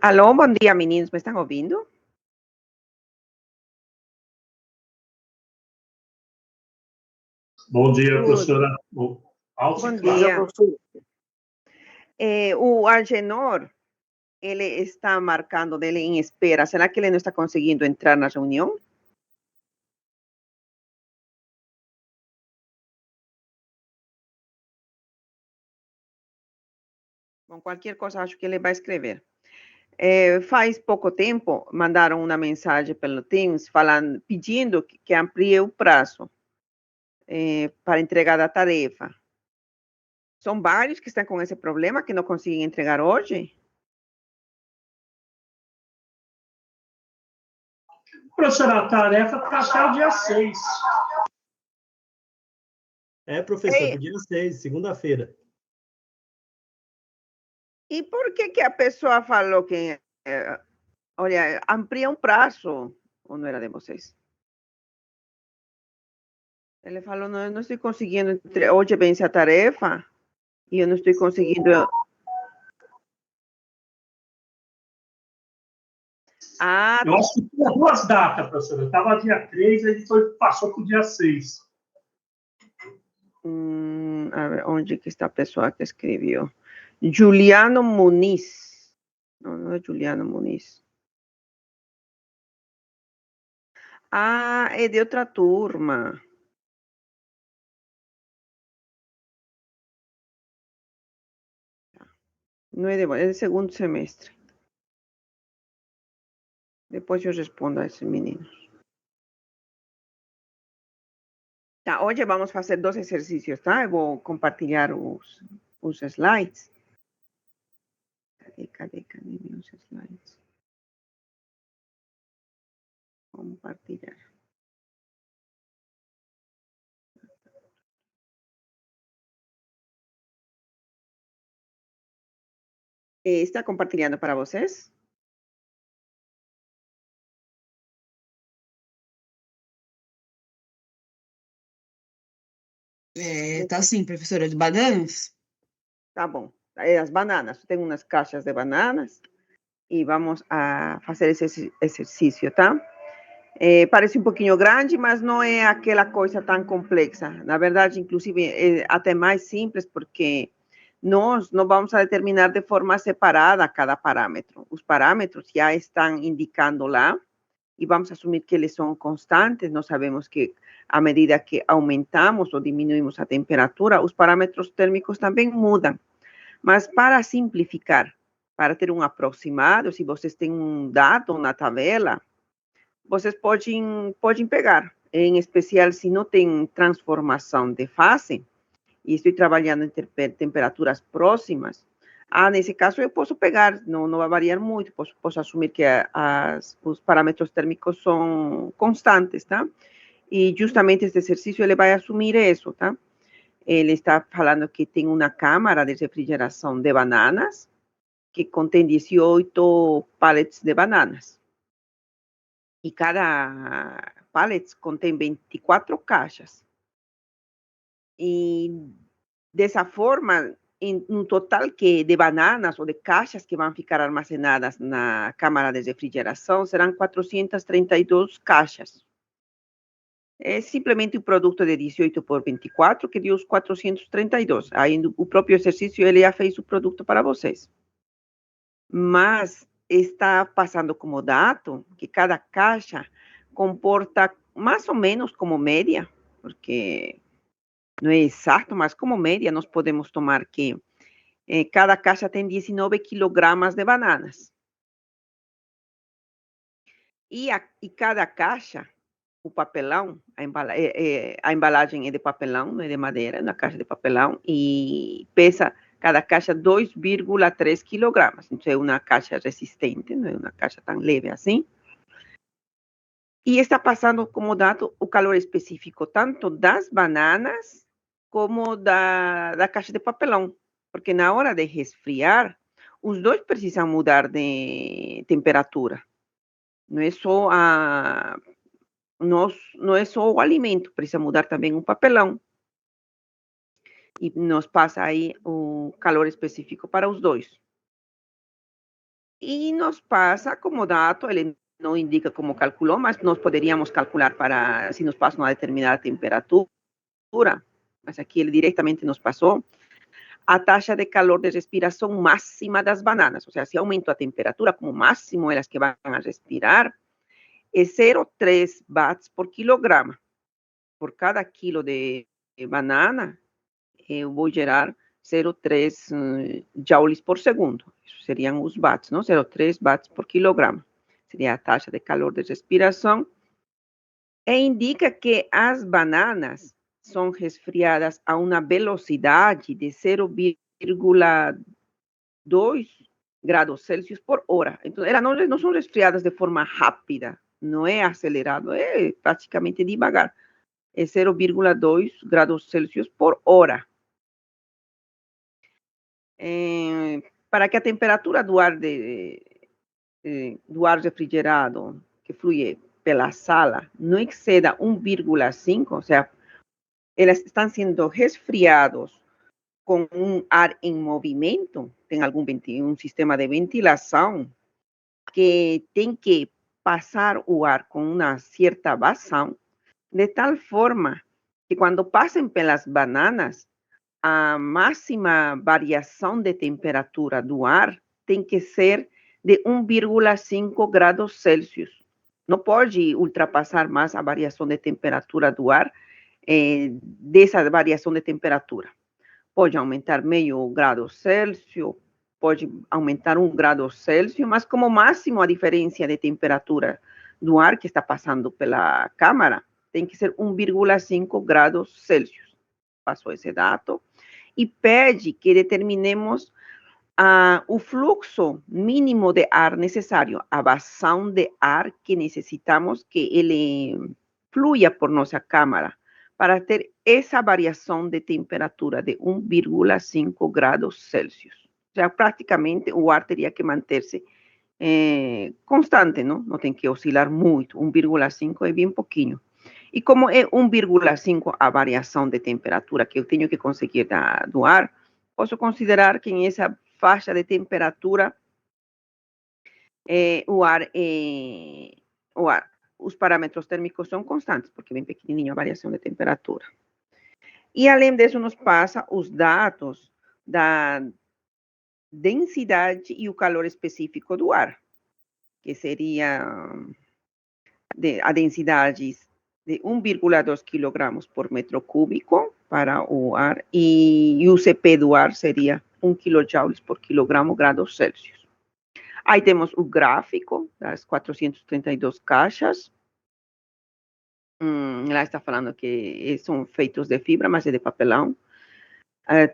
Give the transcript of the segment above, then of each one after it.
Alô, bom dia, meninos. Me estão ouvindo? Bom dia, Tudo. professora. Alto Bom e claro. dia. O Agenor, ele está marcando dele em espera. Será que ele não está conseguindo entrar na reunião? Bom, qualquer coisa, acho que ele vai escrever. Faz pouco tempo, mandaram uma mensagem pelo Teams falando, pedindo que amplie o prazo para entregar a tarefa. São vários que estão com esse problema, que não conseguem entregar hoje? Professora, a tarefa está até o dia 6. Professor, Ei. pro dia 6, segunda-feira. E por que a pessoa falou que, olha, amplia um prazo, ou não era de vocês? Ele falou, não, eu não estou conseguindo, hoje vence a tarefa, e eu não estou conseguindo... Ah, Eu acho que tinha duas datas, professora. Estava dia 3, ele passou para o dia 6. a ver, onde que está a pessoa que escreveu? Juliano Muniz. Não é Juliano Muniz. Ah, é de outra turma. Não é de segundo semestre. Depois eu respondo a esses meninos. Tá, hoje vamos fazer 2 exercícios, tá? Eu vou compartilhar os slides. Cadê meus slides? Compartilhar. Está compartilhando para vocês? Tá sim, professora, de bananas? Tá bom. As bananas. Tenho umas caixas de bananas e vamos a fazer esse exercício, tá? Parece um pouquinho grande, mas não é aquela coisa tão complexa. Na verdade, inclusive, é até mais simples, porque nós não vamos a determinar de forma separada cada parâmetro. Os parâmetros já estão indicando lá e vamos assumir que eles são constantes. Nós sabemos que à medida que aumentamos ou diminuímos a temperatura, os parâmetros térmicos também mudam. Mas para simplificar, para ter um aproximado, se vocês têm um dado na tabela, vocês podem pegar, em especial se não tem transformação de fase, e estou trabalhando em temperaturas próximas, nesse caso eu posso pegar, não vai variar muito, posso assumir que os parâmetros térmicos são constantes, tá? E justamente este exercício ele vai assumir isso, tá? Ele está falando que tem uma câmara de refrigeração de bananas, que contém 18 pallets de bananas. E cada pallet contém 24 caixas. E dessa forma, um total que de bananas ou de caixas que vão ficar armazenadas na câmara de refrigeração serão 432 caixas. É simplesmente um produto de 18 por 24, que deu os 432. Aí o próprio exercício, ele já fez o produto para vocês. Mas está passando como dado que cada caixa comporta mais ou menos como média, porque não é exato, mas como média nós podemos tomar que cada caixa tem 19 quilogramas de bananas. E cada caixa, o papelão, a embalagem é de papelão, não é de madeira, é uma caixa de papelão, e pesa cada caixa 2,3 quilogramas. Então, é uma caixa resistente, não é uma caixa tão leve assim. E está passando como dado o calor específico tanto das bananas como da caixa de papelão, porque na hora de resfriar, os dois precisam mudar de temperatura. Não é só não é só o alimento, precisa mudar também o papelão. E nos passa aí o calor específico para os dois. E nos passa como dato, ele não indica como calculou, mas nós poderíamos calcular para, se nos passa uma determinada temperatura, mas aqui ele diretamente nos passou, a taxa de calor de respiração máxima das bananas. Ou seja, se aumento a temperatura, como máximo elas que vão a respirar, é 0,3 watts por quilograma. Por cada quilo de banana, eu vou gerar 0,3 joules por segundo. Isso seriam os watts, não? 0,3 watts por quilograma. Seria a taxa de calor de respiração. E indica que as bananas são resfriadas a uma velocidade de 0,2 graus Celsius por hora. Então, elas não são resfriadas de forma rápida, não é acelerado, é praticamente devagar. É 0,2 graus Celsius por hora. Para que a temperatura do ar refrigerado que flui pela sala não exceda 1,5, ou seja, elas estão sendo resfriados com um ar em movimento, tem um sistema de ventilação que tem que passar o ar com uma certa vazão, de tal forma que quando passem pelas bananas, a máxima variação de temperatura do ar tem que ser de 1,5 graus Celsius. Não pode ultrapassar mais a variação de temperatura do ar dessa variação de temperatura. Pode aumentar meio grado Celsius, pode aumentar 1 grau Celsius, mas como máximo a diferença de temperatura do ar que está passando pela câmara tem que ser 1,5 graus Celsius. Passou esse dado. E pede que determinemos o fluxo mínimo de ar necessário, a vazão de ar que necessitamos que ele fluya por nossa câmara para ter essa variação de temperatura de 1,5 graus Celsius. Já praticamente o ar teria que manter-se constante, não? Não tem que oscilar muito, 1,5 é bem pouquinho. E como é 1,5 a variação de temperatura que eu tenho que conseguir do ar, posso considerar que em essa faixa de temperatura os parâmetros térmicos são constantes, porque é bem pequenininho a variação de temperatura. E além disso, nos passa os dados da densidade e o calor específico do ar, que seria a densidade de 1,2 kg por metro cúbico para o ar, e o CP do ar seria 1 kJ por quilogramo graus Celsius. Aí temos o gráfico das 432 caixas. Lá está falando que são feitos de fibra, mas é de papelão.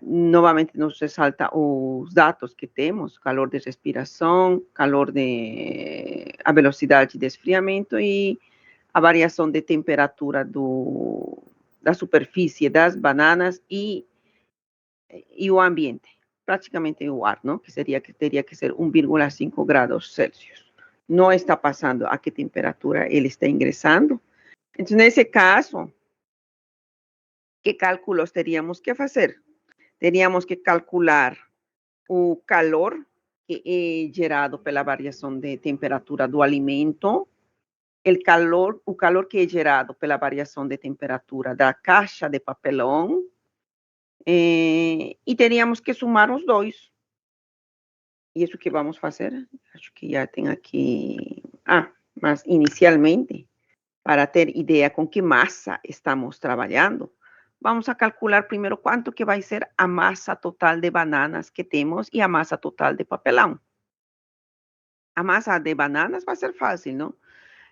Novamente nos ressalta os dados que temos: calor de respiração, a velocidade de esfriamento e a variação de temperatura da superfície das bananas e o ambiente, praticamente o ar, não? Que teria que ser 1,5 graus Celsius. Não está passando a que temperatura ele está ingressando. Então, nesse caso, que cálculos teríamos que fazer? Teríamos que calcular o calor que é gerado pela variação de temperatura do alimento, o calor que é gerado pela variação de temperatura da caixa de papelão, e teríamos que somar os dois. E isso que vamos fazer, acho que já tem aqui. Mas inicialmente, para ter ideia com que massa estamos trabalhando, vamos a calcular primeiro quanto que vai ser a massa total de bananas que temos e a massa total de papelão. A massa de bananas vai ser fácil, não?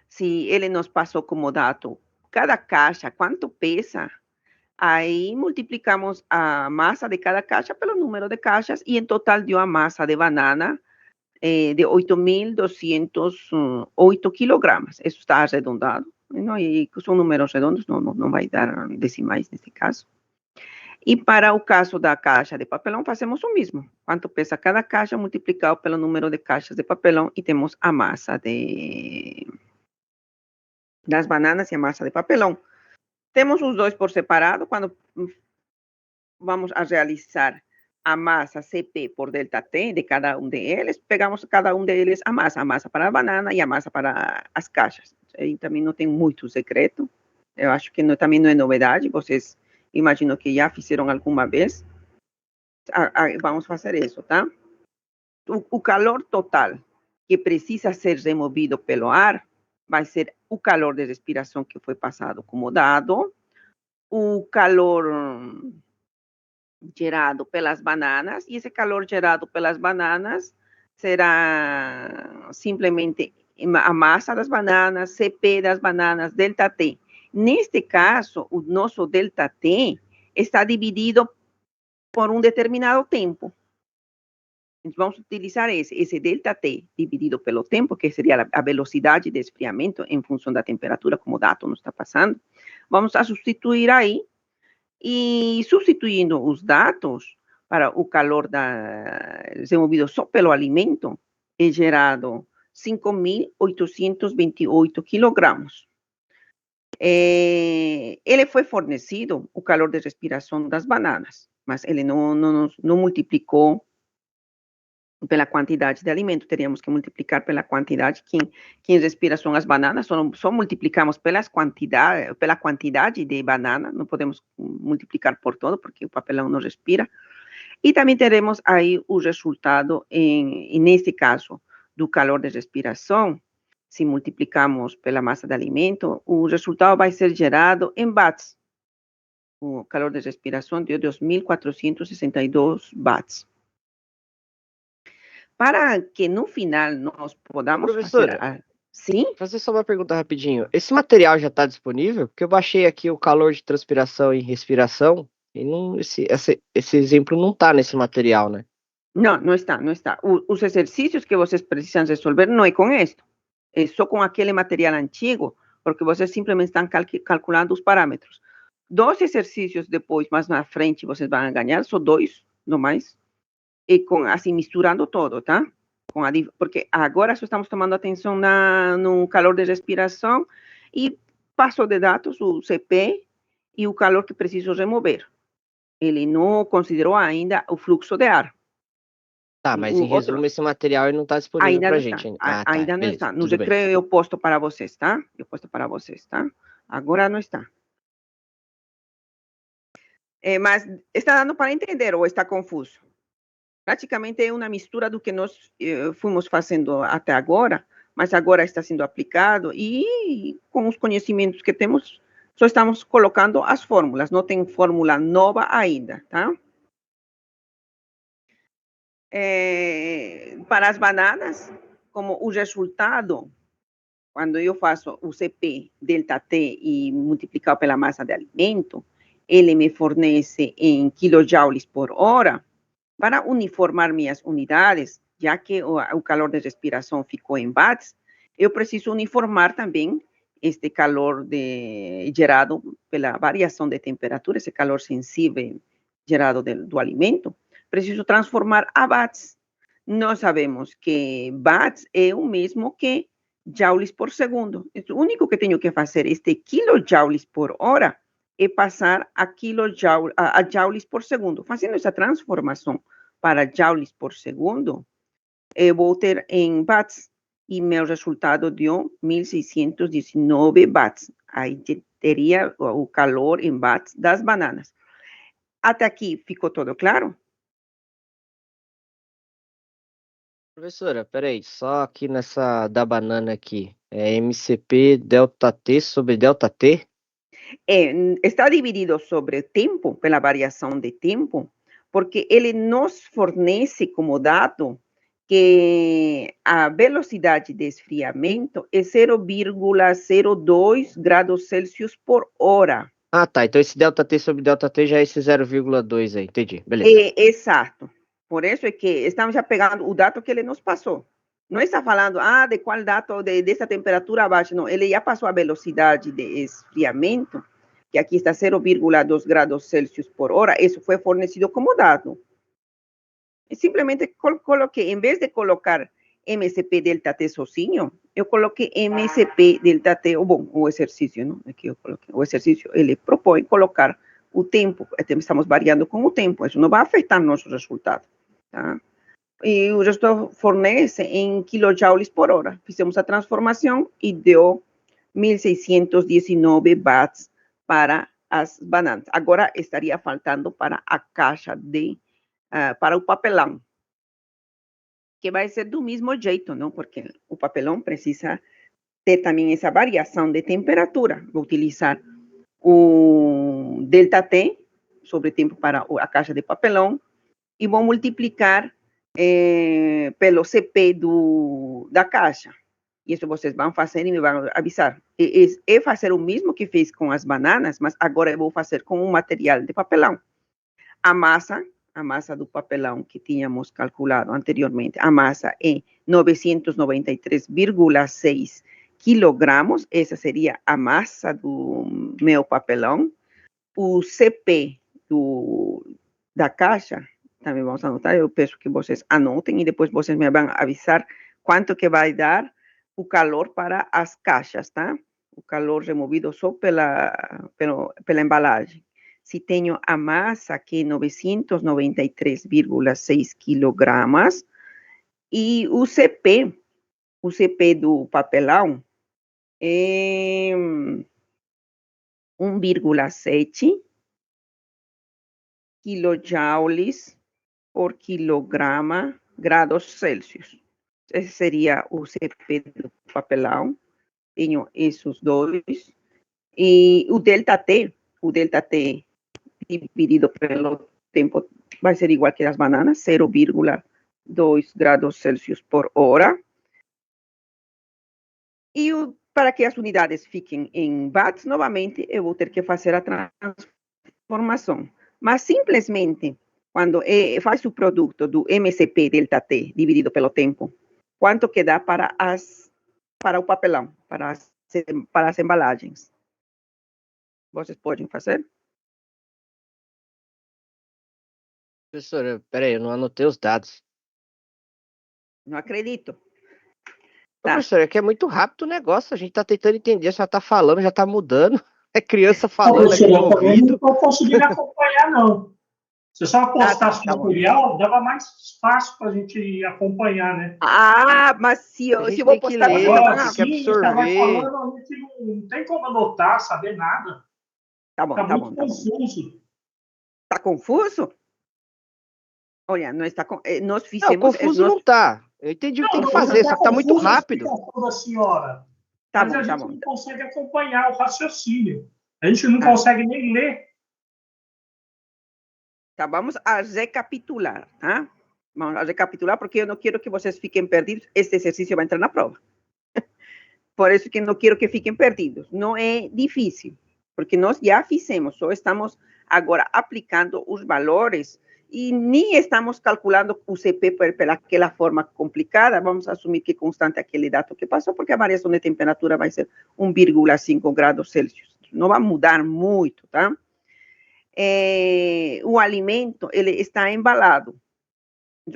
Se ele nos passou como dado cada caixa, quanto pesa, aí multiplicamos a massa de cada caixa pelo número de caixas e em total deu a massa de banana de 8.208 quilogramas. Isso está arredondado, não? E são números redondos, não vai dar decimais nesse caso. E para o caso da caixa de papelão, fazemos o mesmo. Quanto pesa cada caixa multiplicado pelo número de caixas de papelão e temos a massa das bananas e a massa de papelão. Temos os dois por separado. Quando vamos a realizar a massa CP por delta T de cada um deles, pegamos cada um deles a massa para a banana e a massa para as caixas. Aí também não tem muito segredo. Eu acho que também não é novidade, vocês imagino que já fizeram alguma vez. Vamos fazer isso, tá? O calor total que precisa ser removido pelo ar vai ser o calor de respiração que foi passado como dado, o calor gerado pelas bananas, e esse calor gerado pelas bananas será simplesmente a massa das bananas, CP das bananas, delta T. Neste caso, o nosso delta T está dividido por um determinado tempo. Vamos utilizar esse delta T dividido pelo tempo, que seria a velocidade de esfriamento em função da temperatura, como o dado nos está passando. Vamos a substituir aí, e substituindo os dados para o calor desenvolvido só pelo alimento, é gerado 5.828 quilogramos. Ele foi fornecido o calor de respiração das bananas, mas ele não multiplicou pela quantidade de alimento, teríamos que multiplicar pela quantidade. Quem respira são as bananas, só multiplicamos pela quantidade de banana, não podemos multiplicar por todo, porque o papelão não respira. E também teremos aí o resultado, nesse caso, do calor de respiração. Se multiplicamos pela massa de alimento, o resultado vai ser gerado em watts. O calor de respiração deu 2.462 watts. Para que no final nós podamos Professora, sim? Vou fazer só uma pergunta rapidinho. Esse material já está disponível? Porque eu baixei aqui o calor de transpiração e respiração, e esse exemplo não está nesse material, né? Não está. Os exercícios que vocês precisam resolver não é com isto. É só com aquele material antigo, porque vocês simplesmente estão calculando os parâmetros. 2 exercícios depois, mais na frente, vocês vão ganhar, só 2, não mais. E assim, misturando todo, tá? Porque agora só estamos tomando atenção no calor de respiração e passo de dados, o CP e o calor que preciso remover. Ele não considerou ainda o fluxo de ar. Tá, mas em resumo, esse material não está disponível para a gente ainda. Ainda não está. No recreio eu posto para vocês, tá? Agora não está. Mas está dando para entender ou está confuso? Praticamente é uma mistura do que nós fomos fazendo até agora, mas agora está sendo aplicado e com os conhecimentos que temos, só estamos colocando as fórmulas, não tem fórmula nova ainda, tá? Para as bananas, como o resultado, quando eu faço o CP delta T e multiplicar pela massa de alimento, ele me fornece em kilojoules por hora. Para uniformar minhas unidades, já que o calor de respiração ficou em watts, eu preciso uniformar também este calor gerado pela variação de temperatura, esse calor sensível gerado do alimento, preciso transformar a watts. Nós sabemos que watts é o mesmo que joules por segundo. O único que tenho que fazer este kilojoules por hora é passar a joules por segundo. Fazendo essa transformação para joules por segundo, eu vou ter em watts e meu resultado deu 1.619 watts. Aí teria o calor em watts das bananas. Até aqui ficou tudo claro? Professora, peraí, só aqui nessa da banana aqui, é MCP delta T sobre delta T? Está dividido sobre tempo, pela variação de tempo, porque ele nos fornece como dado que a velocidade de esfriamento é 0,02 graus Celsius por hora. Ah, tá. Então esse delta T sobre delta T já é esse 0,2 aí, entendi. Beleza. Exato. Por isso é que estamos já pegando o dado que ele nos passou. Não está falando, de qual dado dessa temperatura baixa, não. Ele já passou a velocidade de esfriamento, que aqui está 0,2 graus Celsius por hora. Isso foi fornecido como dado. E simplesmente coloquei, em vez de colocar MCP delta T sozinho, eu coloquei MCP delta T, o exercício, não? Aqui eu coloquei. O exercício, ele propõe colocar o tempo, estamos variando com o tempo, isso não vai afetar nosso resultado, tá? E o resultado fornece em kilojoules por hora. Fizemos a transformação e deu 1.619 watts para as bananas. Agora estaria faltando para a caixa para o papelão, que vai ser do mesmo jeito, não? Porque o papelão precisa ter também essa variação de temperatura. Vou utilizar o delta T sobre tempo para a caixa de papelão e vou multiplicar pelo CP da caixa. Isso vocês vão fazer e me vão avisar. É fazer o mesmo que fiz com as bananas, mas agora eu vou fazer com um material de papelão. A massa do papelão que tínhamos calculado anteriormente, a massa é 993,6 quilogramos. Essa seria a massa do meu papelão. O CP da caixa, também vamos anotar, eu peço que vocês anotem e depois vocês me vão avisar quanto que vai dar o calor para as caixas, tá? O calor removido só pela embalagem. Se tenho a massa, que é 993,6 quilogramas, e o CP do papelão é 1,7 kilojoules por quilograma graus Celsius. Esse seria o CP do papelão. Tenho esses dois. E o delta T dividido pelo tempo vai ser igual que as bananas, 0,2 graus Celsius por hora. E para que as unidades fiquem em watts, novamente, eu vou ter que fazer a transformação. Mas, simplesmente, quando faz o produto do MCP delta T dividido pelo tempo, quanto que dá para o papelão, para as embalagens? Vocês podem fazer? Professora, peraí, eu não anotei os dados. Não acredito. Ô, professora, é que é muito rápido o negócio, a gente tá tentando entender, já tá falando, já tá mudando. É criança falando aqui no Eu também não ouvido. estou conseguindo acompanhar, não. Se eu só postasse o material, dava mais fácil para a gente acompanhar, né? Ah, mas se A eu gente vou tem que postar, ler, vocês não vão... tem que Sim, você vai absorver. falando, a gente não tem como anotar, saber nada. Tá bom, Fica tá muito bom, tá bom. confuso. Tá confuso? Olha, nós Não, fizemos... confuso não tá. Eu entendi o que tem que Não fazer, tá só que tá muito confuso a rápido. explicação da senhora. Tá Mas bom, a tá gente bom. não consegue acompanhar o raciocínio. A gente não consegue nem ler. Tá, vamos a recapitular, tá? Vamos a recapitular, porque eu não quero que vocês fiquem perdidos. Este exercício vai entrar na prova. Por isso que não quero que fiquem perdidos. Não é difícil, porque nós já fizemos, só estamos agora aplicando os valores e nem estamos calculando o CP pelaquela forma complicada. Vamos assumir que é constante aquele dado que passou, porque a variação de temperatura vai ser 1,5 graus Celsius. Não vai mudar muito, tá? O alimento, ele está embalado.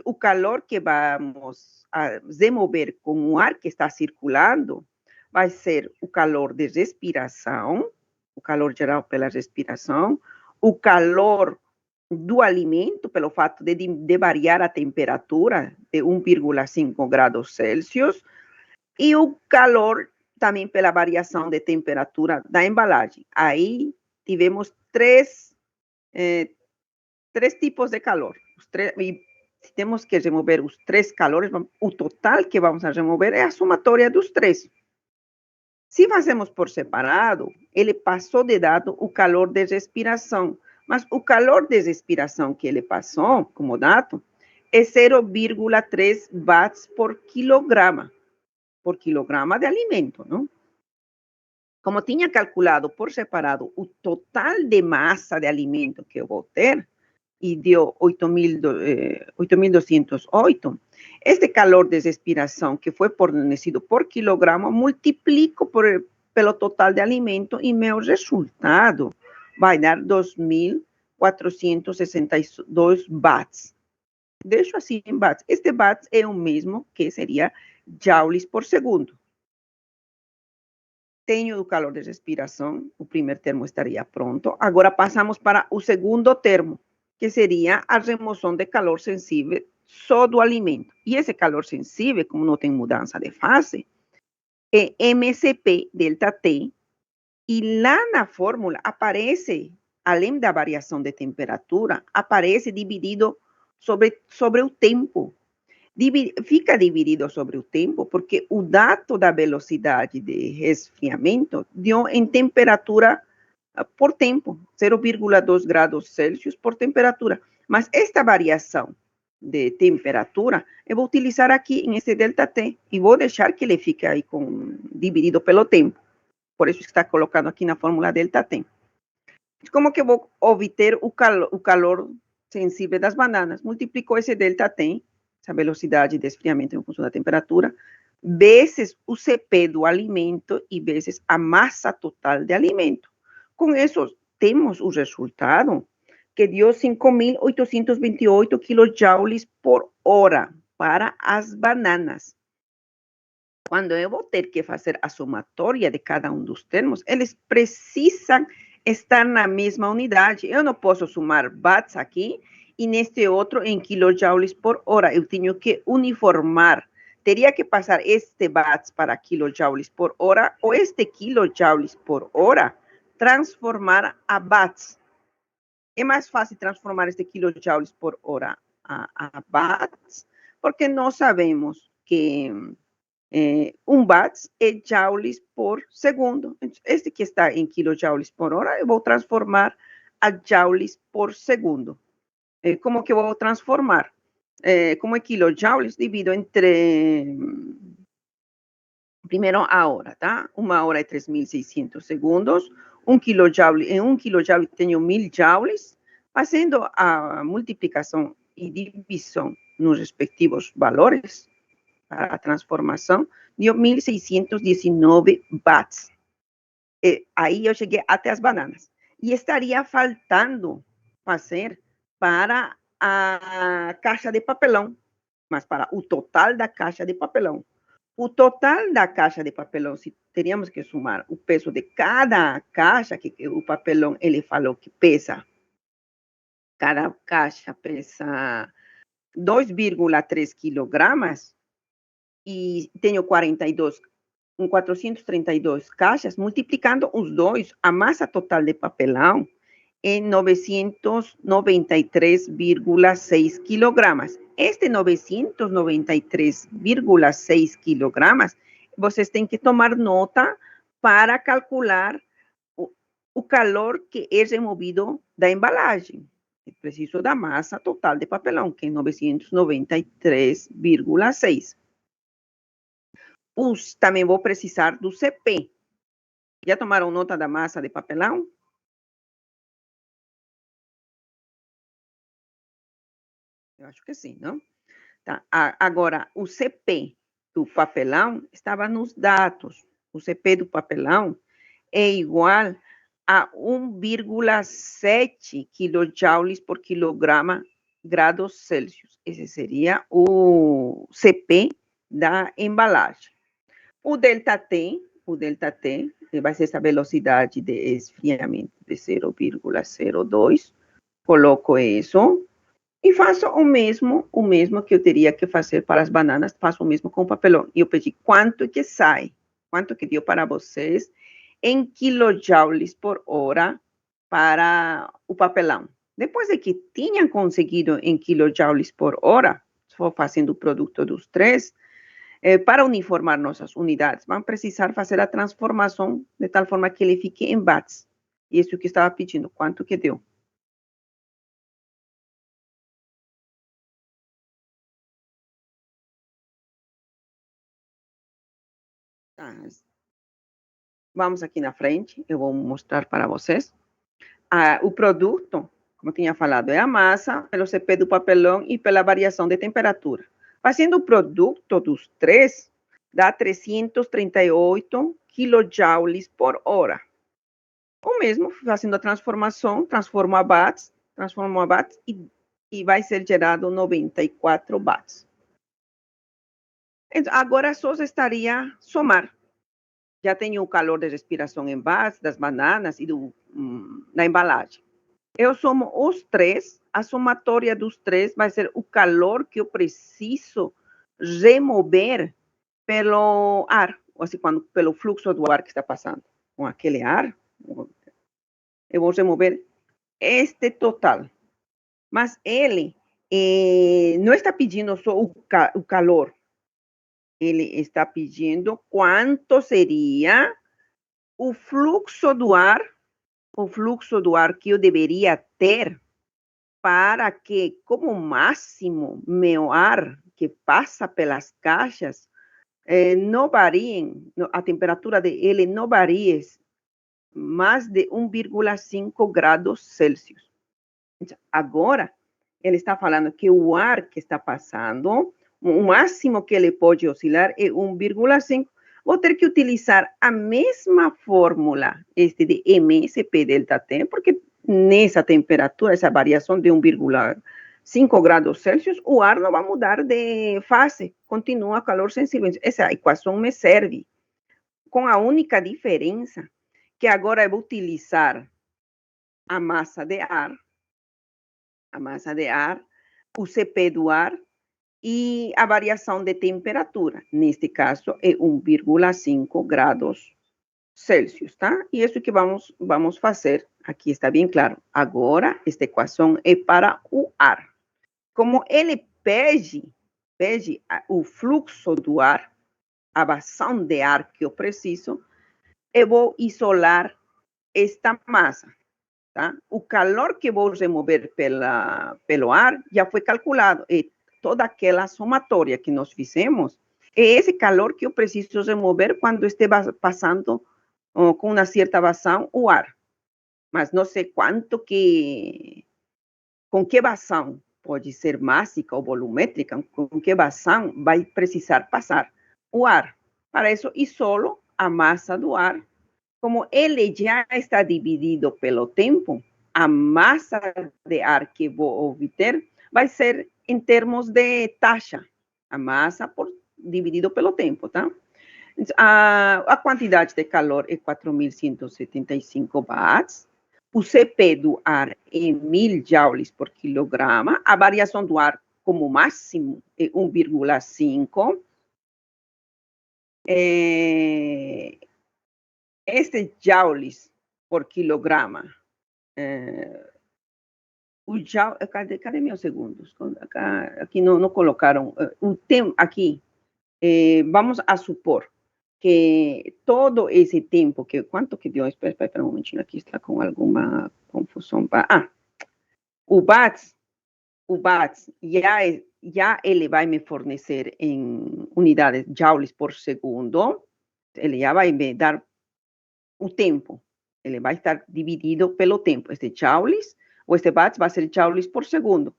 O calor que vamos a remover com o ar que está circulando vai ser o calor de respiração, o calor geral pela respiração, o calor do alimento, pelo fato de variar a temperatura de 1,5 graus Celsius, e o calor também pela variação de temperatura da embalagem. Aí tivemos três tipos de calor. E se temos que remover os três calores, o total que vamos a remover é a somatória dos três. Se fazemos por separado, ele passou de dado o calor de respiração, mas o calor de respiração que ele passou como dado é 0,3 watts por quilograma de alimento, não? Como tinha calculado por separado o total de massa de alimento que eu vou ter, e deu 8.208, este calor de respiração que foi fornecido por quilograma, multiplico pelo total de alimento e meu resultado vai dar 2.462 watts. Deixo assim em watts. Este watts é o mesmo que seria joules por segundo. tenho o calor de respiração, o primeiro termo estaria pronto. Agora passamos para o segundo termo, que seria a remoção de calor sensível só do alimento. E esse calor sensível, como não tem mudança de fase, é MCP delta T, e lá na fórmula aparece, além da variação de temperatura, aparece dividido sobre o tempo. Fica dividido sobre o tempo, porque o dado da velocidade de resfriamento deu em temperatura por tempo, 0,2 graus Celsius por temperatura. Mas esta variação de temperatura, eu vou utilizar aqui nesse delta T, e vou deixar que ele fique aí dividido pelo tempo. Por isso está colocado aqui na fórmula delta T. Como que eu vou obter o calor sensível das bananas? Multiplico esse delta T, essa velocidade de esfriamento em função da temperatura, vezes o CP do alimento e vezes a massa total de alimento. Com isso, temos o resultado que deu 5.828 kJ por hora para as bananas. Quando eu vou ter que fazer a somatória de cada um dos termos, eles precisam estar na mesma unidade. Eu não posso somar watts aqui e neste outro em kilojoules por hora. Eu tenho que uniformar. Teria que passar este watts para kilojoules por hora ou este kilojoules por hora transformar a watts. É mais fácil transformar este kilojoules por hora a watts, porque nós sabemos que watts é joules por segundo. Este que está em kilojoules por hora, eu vou transformar a joules por segundo. Como que eu vou transformar? Como é kilojoules, divido entre, primeiro a hora, tá? Uma hora é 3.600 segundos. Em 1 kilojoule tenho 1.000 joules. Fazendo a multiplicação e divisão nos respectivos valores para a transformação, deu 1.619 watts. Aí eu cheguei até as bananas. E estaria faltando fazer para a caixa de papelão, mas para o total da caixa de papelão. O total da caixa de papelão, se teríamos que somar o peso de cada caixa, que o papelão, ele falou que pesa, cada caixa pesa 2,3 quilogramas, e tenho 432 caixas, multiplicando os dois, a massa total de papelão é 993,6 quilogramas. Este 993,6 quilogramas, vocês têm que tomar nota para calcular o calor que é removido da embalagem. É preciso da massa total de papelão, que é 993,6. Também vou precisar do CP. Já tomaram nota da massa de papelão? Eu acho que sim, não? Tá. Agora, o CP do papelão estava nos dados. O CP do papelão é igual a 1,7 kilojoules por quilograma graus Celsius. Esse seria o CP da embalagem. O delta T vai ser essa velocidade de esfriamento de 0,02. Coloco isso e faço o mesmo que eu teria que fazer para as bananas, faço o mesmo com o papelão. E eu pedi quanto que sai, quanto que deu para vocês em kilojoules por hora para o papelão. Depois de que tinham conseguido em kilojoules por hora, estou fazendo o produto dos três, para uniformar nossas unidades, vão precisar fazer a transformação de tal forma que ele fique em watts. Isso que estava pedindo, quanto que deu? Tá. Vamos aqui na frente, eu vou mostrar para vocês. O produto, como eu tinha falado, é a massa, pelo CP do papelão e pela variação de temperatura. Fazendo o produto dos três, dá 338 kilojoules por hora. Ou mesmo, fazendo a transformação, transforma a watts e vai ser gerado 94 watts. Então, agora só estaria somar. já tem o calor de respiração em base das bananas e da embalagem. Eu somo os três, a somatória dos três vai ser o calor que eu preciso remover pelo ar, ou assim, pelo fluxo do ar que está passando. Com aquele ar, eu vou remover este total. Mas ele não está pedindo só o calor, ele está pedindo quanto seria o fluxo do ar que eu deveria ter para que, como máximo, meu ar que passa pelas caixas não varie, a temperatura dele não varie mais de 1,5 graus Celsius. Agora, ele está falando que o ar que está passando, o máximo que ele pode oscilar é 1,5. Vou ter que utilizar a mesma fórmula, de MSP delta T, porque nessa temperatura, essa variação de 1,5 graus Celsius, o ar não vai mudar de fase, continua calor sensível. Essa equação me serve, com a única diferença que agora eu vou utilizar a massa de ar, o CP do ar e a variação de temperatura. Neste caso, é 1,5 graus Celsius, tá? E isso que vamos fazer. Aqui está bem claro. Agora, esta equação é para o ar. Como ele pede o fluxo do ar, a vazão de ar que eu preciso, eu vou isolar esta massa. Tá? O calor que vou remover pelo ar já foi calculado. E toda aquela somatória que nós fizemos é esse calor que eu preciso remover quando esteja passando com uma certa vazão o ar. Mas não sei com que vazão, pode ser mássica ou volumétrica, com que vazão vai precisar passar o ar. Para isso, isolo a massa do ar. Como ele já está dividido pelo tempo, a massa de ar que vou obter vai ser em termos de taxa. A massa dividido pelo tempo, tá? A quantidade de calor é 4.175 watts. O CP do ar é 1.000 joules por quilograma. A variação do ar como máximo é 1,5. Este joules por quilograma, cadê meus segundos? Aqui não colocaram o tempo aqui. Vamos a supor que todo esse tempo quanto que deu? Espera um momentinho, aqui está com alguma confusão. O watts já ele vai me fornecer em unidades joules por segundo. Ele já vai me dar o tempo. Ele vai estar dividido pelo tempo. Este joules, ou este watts vai ser joules por segundo.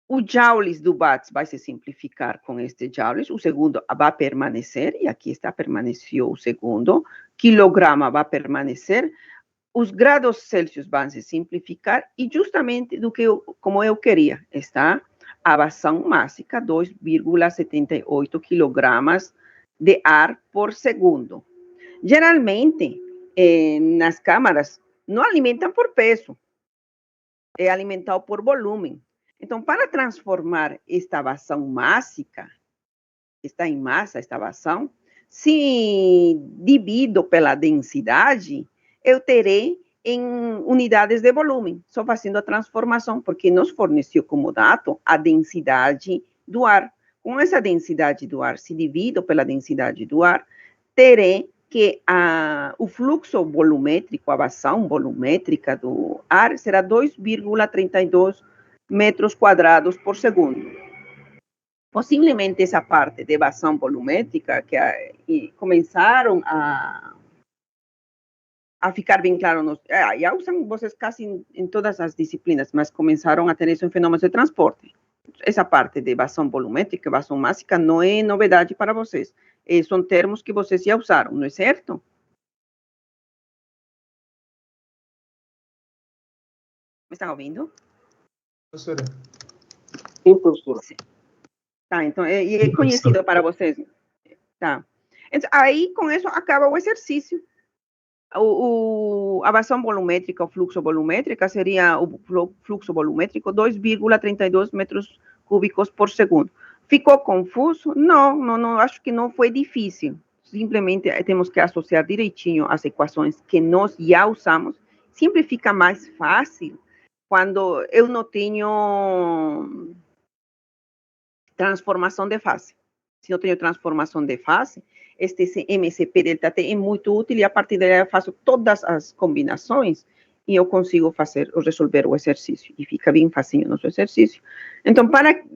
O joules do watts vai se simplificar com este joules. O segundo vai permanecer, e aqui está, permaneceu o segundo. Quilograma vai permanecer. Os graus Celsius vão se simplificar, e justamente como eu queria, está a vazão máxima, 2,78 quilogramas de ar por segundo. Geralmente, nas câmaras, não alimentam por peso, é alimentado por volume. Então, para transformar esta vazão máxima, está em massa esta vazão, se divido pela densidade, eu terei em unidades de volume, só fazendo a transformação, porque nos forneceu como dado a densidade do ar. Com essa densidade do ar, se divido pela densidade do ar, terei que o fluxo volumétrico, a vazão volumétrica do ar será 2,32 metros quadrados por segundo. Possivelmente essa parte de vazão volumétrica que começaram a ficar bem claro, já usam vocês quase em todas as disciplinas, mas começaram a ter isso em fenômenos de transporte. Essa parte de vazão volumétrica, vazão máxima, não é novidade para vocês. São termos que vocês já usaram, não é certo? Me estão ouvindo? Professora. Sim, professora. Tá, então é conhecido para vocês. Tá. Então, aí, com isso, acaba o exercício. A vazão volumétrica, o fluxo volumétrica, seria o fluxo volumétrico 2,32 metros cúbicos por segundo. Ficou confuso? Não, acho que não foi difícil. Simplesmente temos que associar direitinho as equações que nós já usamos. Sempre fica mais fácil quando eu não tenho transformação de fase. Se eu tenho transformação de fase, este MCP delta T é muito útil e a partir daí eu faço todas as combinações e eu consigo resolver o exercício. E fica bem facinho nosso exercício. Então, para que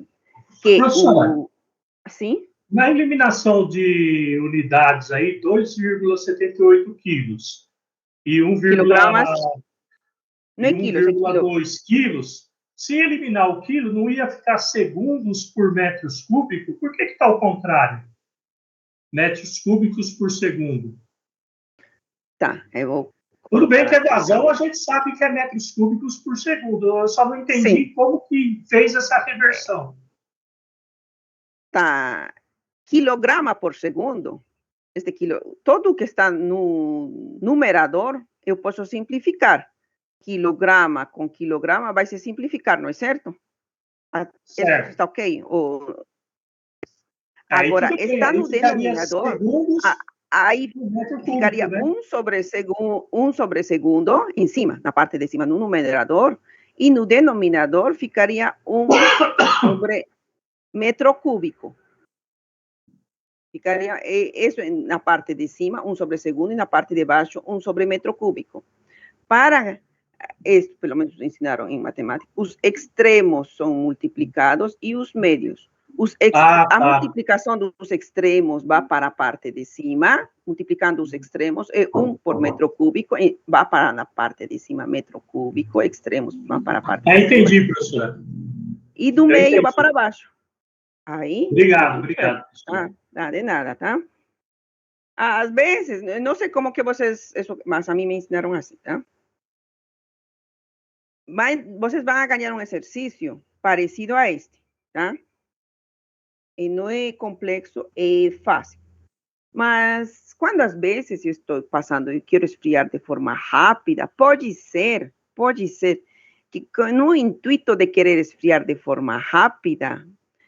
Sim? Na eliminação de unidades aí, 2,78 quilos e 1,2 quilos, se eliminar o quilo, não ia ficar segundos por metros cúbicos? Por que está ao contrário? Metros cúbicos por segundo. Tá, eu vou... Tudo bem que a vazão a gente sabe que é metros cúbicos por segundo. Eu só não entendi como que fez essa reversão. Tá, quilograma por segundo, todo o que está no numerador, eu posso simplificar. Quilograma com quilograma vai se simplificar, não é certo? Certo. Está ok? Agora, está no denominador, aí ficaria 1 sobre segundo, em cima, na parte de cima, no numerador, e no denominador ficaria 1 sobre metro cúbico. Ficaria isso na parte de cima, 1 sobre segundo, e na parte de baixo, 1 sobre metro cúbico. Para isso, pelo menos ensinaram em matemática, os extremos são multiplicados e os médios. A multiplicação dos extremos vai para a parte de cima, multiplicando os extremos, é 1 por metro cúbico, e vai para a parte de cima, metro cúbico, extremos vão para a parte de cima. Entendi, professora. E do meio vai para baixo. Aí? Obrigado. Ah, de nada, tá? Às vezes, não sei como que vocês, mas a mim me ensinaram assim, tá? Vocês vão ganhar um exercício parecido a este, tá? E não é complexo, é fácil. Mas quando às vezes eu estou passando e quero esfriar de forma rápida, pode ser que no intuito de querer esfriar de forma rápida,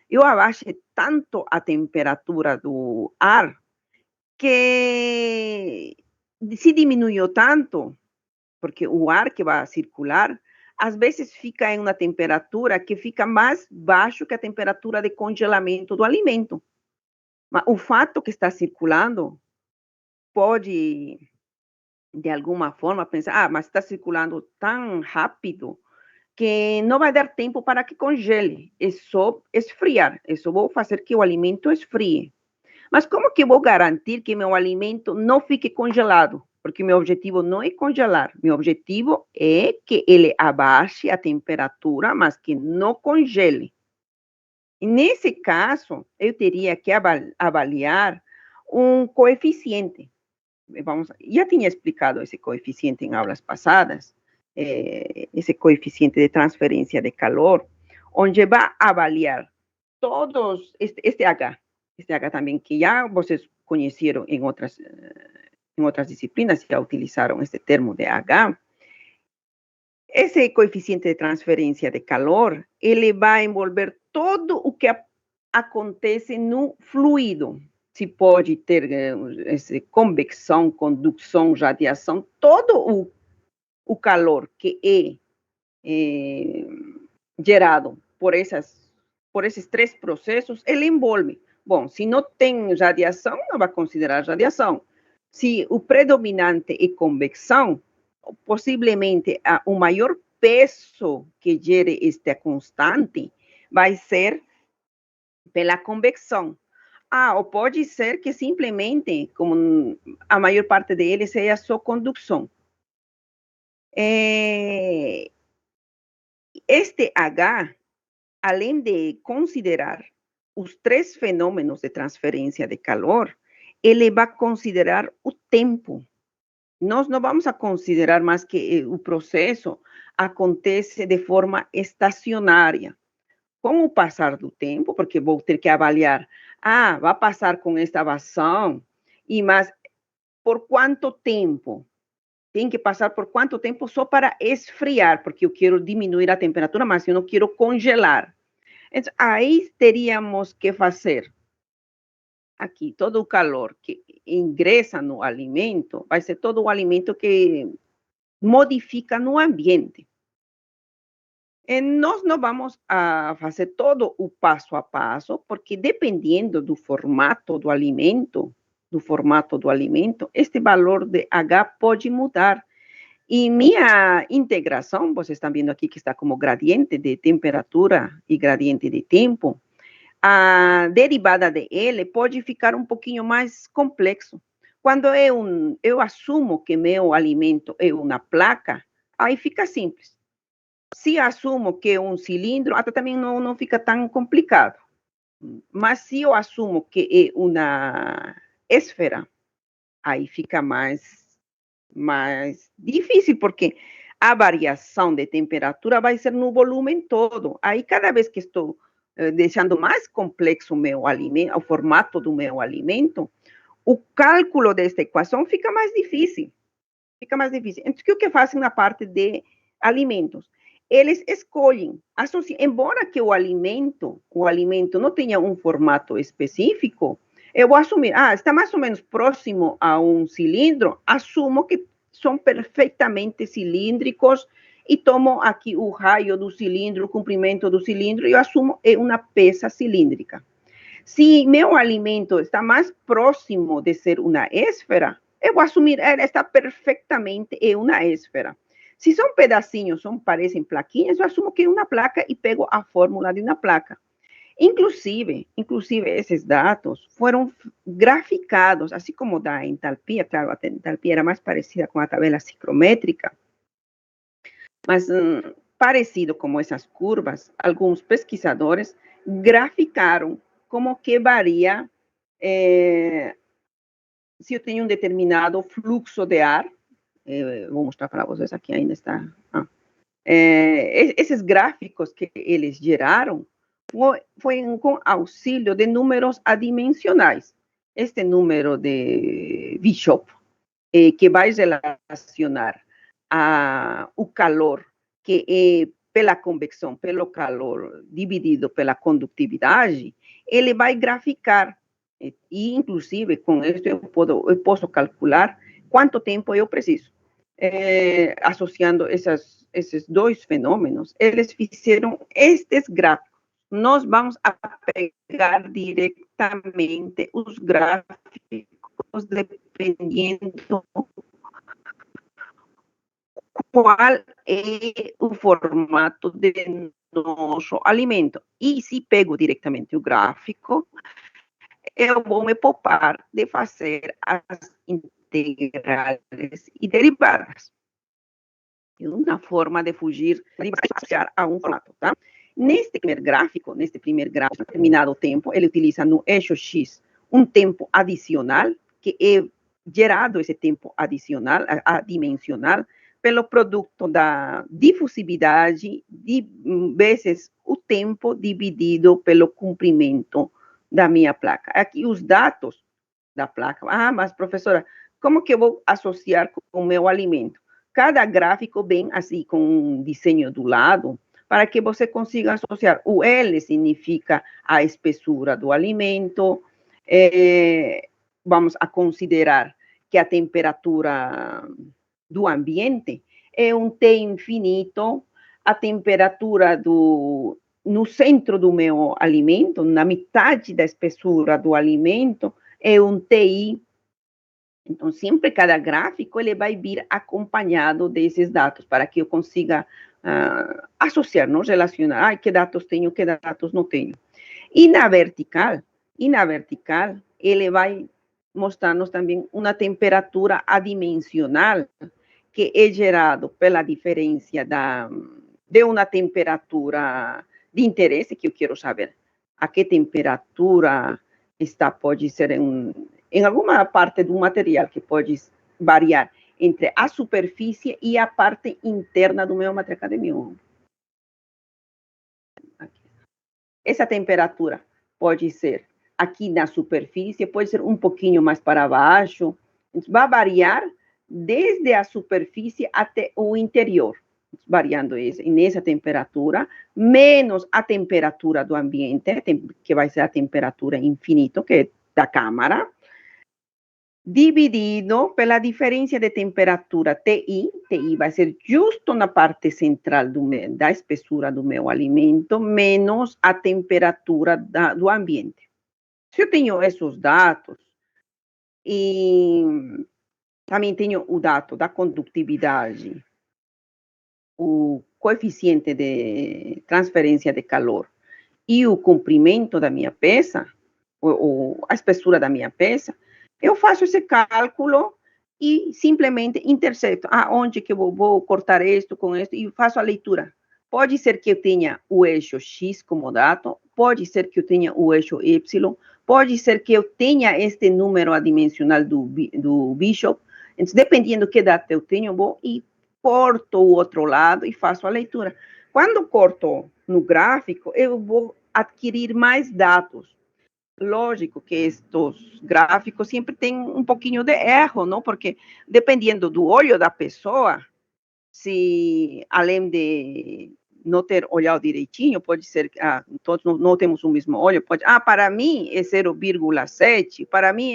eu abaixe tanto a temperatura do ar que se diminuiu tanto, porque o ar que vai circular, às vezes fica em uma temperatura que fica mais baixo que a temperatura de congelamento do alimento. Mas o fato que está circulando pode, de alguma forma, pensar, mas está circulando tão rápido que não vai dar tempo para que congele. É só esfriar. É só vou fazer que o alimento esfrie. Mas como que eu vou garantir que meu alimento não fique congelado? Porque meu objetivo não é congelar. Meu objetivo é que ele abaixe a temperatura, mas que não congele. E nesse caso, eu teria que avaliar um coeficiente. Já tinha explicado esse coeficiente em aulas passadas, esse coeficiente de transferência de calor, onde vai avaliar todos, este H também, que já vocês conheceram em outras disciplinas, já utilizaram este termo de H. Esse coeficiente de transferência de calor, ele vai envolver todo o que acontece no fluido. Se pode ter convecção, condução, radiação, todo o calor que é gerado por esses três processos, ele envolve. Bom, se não tem radiação, não vai considerar radiação. Se o predominante é convecção, possivelmente o maior peso que gere esta constante vai ser pela convecção. Ou pode ser que simplesmente, como a maior parte deles, seja só condução. Este H, além de considerar os três fenômenos de transferência de calor, ele vai considerar o tempo. Nós não vamos a considerar mais que o processo acontece de forma estacionária. Com o passar do tempo, porque vou ter que avaliar, vai passar com esta vazão E mas por quanto tempo? Tem que passar por quanto tempo só para esfriar, porque eu quero diminuir a temperatura, mas eu não quero congelar. Então, aí teríamos que fazer aqui todo o calor que ingressa no alimento, vai ser todo o alimento que modifica no ambiente. E nós não vamos a fazer todo o passo a passo, porque dependendo do formato do alimento, este valor de H pode mudar. E minha integração, vocês estão vendo aqui que está como gradiente de temperatura e gradiente de tempo, a derivada de L pode ficar um pouquinho mais complexo. Quando eu assumo que meu alimento é uma placa, aí fica simples. Se assumo que é um cilindro, até também não fica tão complicado. Mas se eu assumo que é uma esfera, aí fica mais difícil, porque a variação de temperatura vai ser no volume todo. Aí, cada vez que estou deixando mais complexo o meu alimento, o formato do meu alimento, o cálculo desta equação fica mais difícil. Então, o que fazem na parte de alimentos? Eles escolhem, embora que o alimento não tenha um formato específico, eu vou assumir, está mais ou menos próximo a um cilindro, assumo que são perfeitamente cilíndricos e tomo aqui o raio do cilindro, o comprimento do cilindro, e eu assumo é uma peça cilíndrica. Se meu alimento está mais próximo de ser uma esfera, eu vou assumir, ela está perfeitamente em uma esfera. Se são pedacinhos, parecem plaquinhas, eu assumo que é uma placa e pego a fórmula de uma placa. Inclusive esses dados foram graficados, assim como da entalpia, claro, a entalpia era mais parecida com a tabela ciclométrica, mas parecido como essas curvas, alguns pesquisadores graficaram como que varia se eu tenho um determinado fluxo de ar. Vou mostrar para vocês aqui, ainda está. Esses gráficos que eles geraram foi com auxílio de números adimensionais. Este número de Bishop, que vai relacionar o calor, que é pela convecção, pelo calor, dividido pela condutividade, ele vai graficar. E, inclusive, com isso, eu posso calcular quanto tempo eu preciso. Associando esses dois fenômenos, eles fizeram estes gráficos. Nós vamos a pegar diretamente os gráficos dependendo qual é o formato de nosso alimento. E se pego diretamente o gráfico, eu vou me poupar de fazer as integrales e derivadas. É uma forma de fugir, de associar a um formato, tá? Neste primeiro gráfico, determinado tempo, ele utiliza no eixo X um tempo adicional, que é gerado esse tempo adimensional, pelo produto da difusividade vezes o tempo dividido pelo comprimento da minha placa. Aqui os dados da placa. Mas professora, como que eu vou associar com o meu alimento? Cada gráfico vem assim com um desenho do lado, para que você consiga associar. O L significa a espessura do alimento. Vamos a considerar que a temperatura do ambiente é um T infinito, a temperatura no centro do meu alimento, na metade da espessura do alimento, é um TI. Então, sempre cada gráfico ele vai vir acompanhado desses dados, para que eu consiga associar, não relacionar, que dados tenho, que dados não tenho. E na vertical, ele vai mostrar-nos também uma temperatura adimensional, que é gerado pela diferença de uma temperatura de interesse, que eu quero saber a que temperatura está, pode ser em alguma parte do material, que pode variar entre a superfície e a parte interna do meu material. Cadê meu? Aqui. Essa temperatura pode ser aqui na superfície, pode ser um pouquinho mais para baixo. Vai variar desde a superfície até o interior, variando nessa temperatura, menos a temperatura do ambiente, que vai ser a temperatura infinita, que é da câmara, dividido pela diferença de temperatura TI. TI vai ser justo na parte central da espessura do meu alimento, menos a temperatura do ambiente. Se eu tenho esses dados, e também tenho o dado da condutividade, o coeficiente de transferência de calor e o comprimento da minha peça, a espessura da minha peça, eu faço esse cálculo e simplesmente intercepto aonde que eu vou cortar isto com isto e faço a leitura. Pode ser que eu tenha o eixo X como dado, pode ser que eu tenha o eixo Y, pode ser que eu tenha este número adimensional do Bishop. Então, dependendo do que data eu tenho, eu vou e corto o outro lado e faço a leitura. Quando corto no gráfico, eu vou adquirir mais dados. Lógico que estes gráficos sempre têm um pouquinho de erro, não? Porque dependendo do olho da pessoa, se além de não ter olhado direitinho, pode ser que todos não temos o mesmo olho, para mim é 0,7, para mim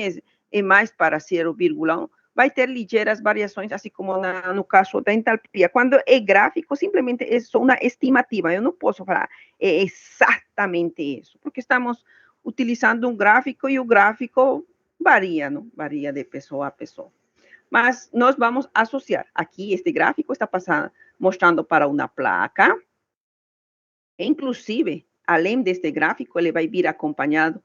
é mais para 0,1, vai ter ligeiras variações, assim como no caso da entalpia. Quando é gráfico, simplesmente é só uma estimativa, eu não posso falar é exatamente isso, porque estamos utilizando um gráfico e o gráfico varia, não? Varia de pessoa a pessoa. Mas nós vamos associar. Aqui, este gráfico está mostrando para uma placa. Inclusive, além deste gráfico, ele vai vir acompanhado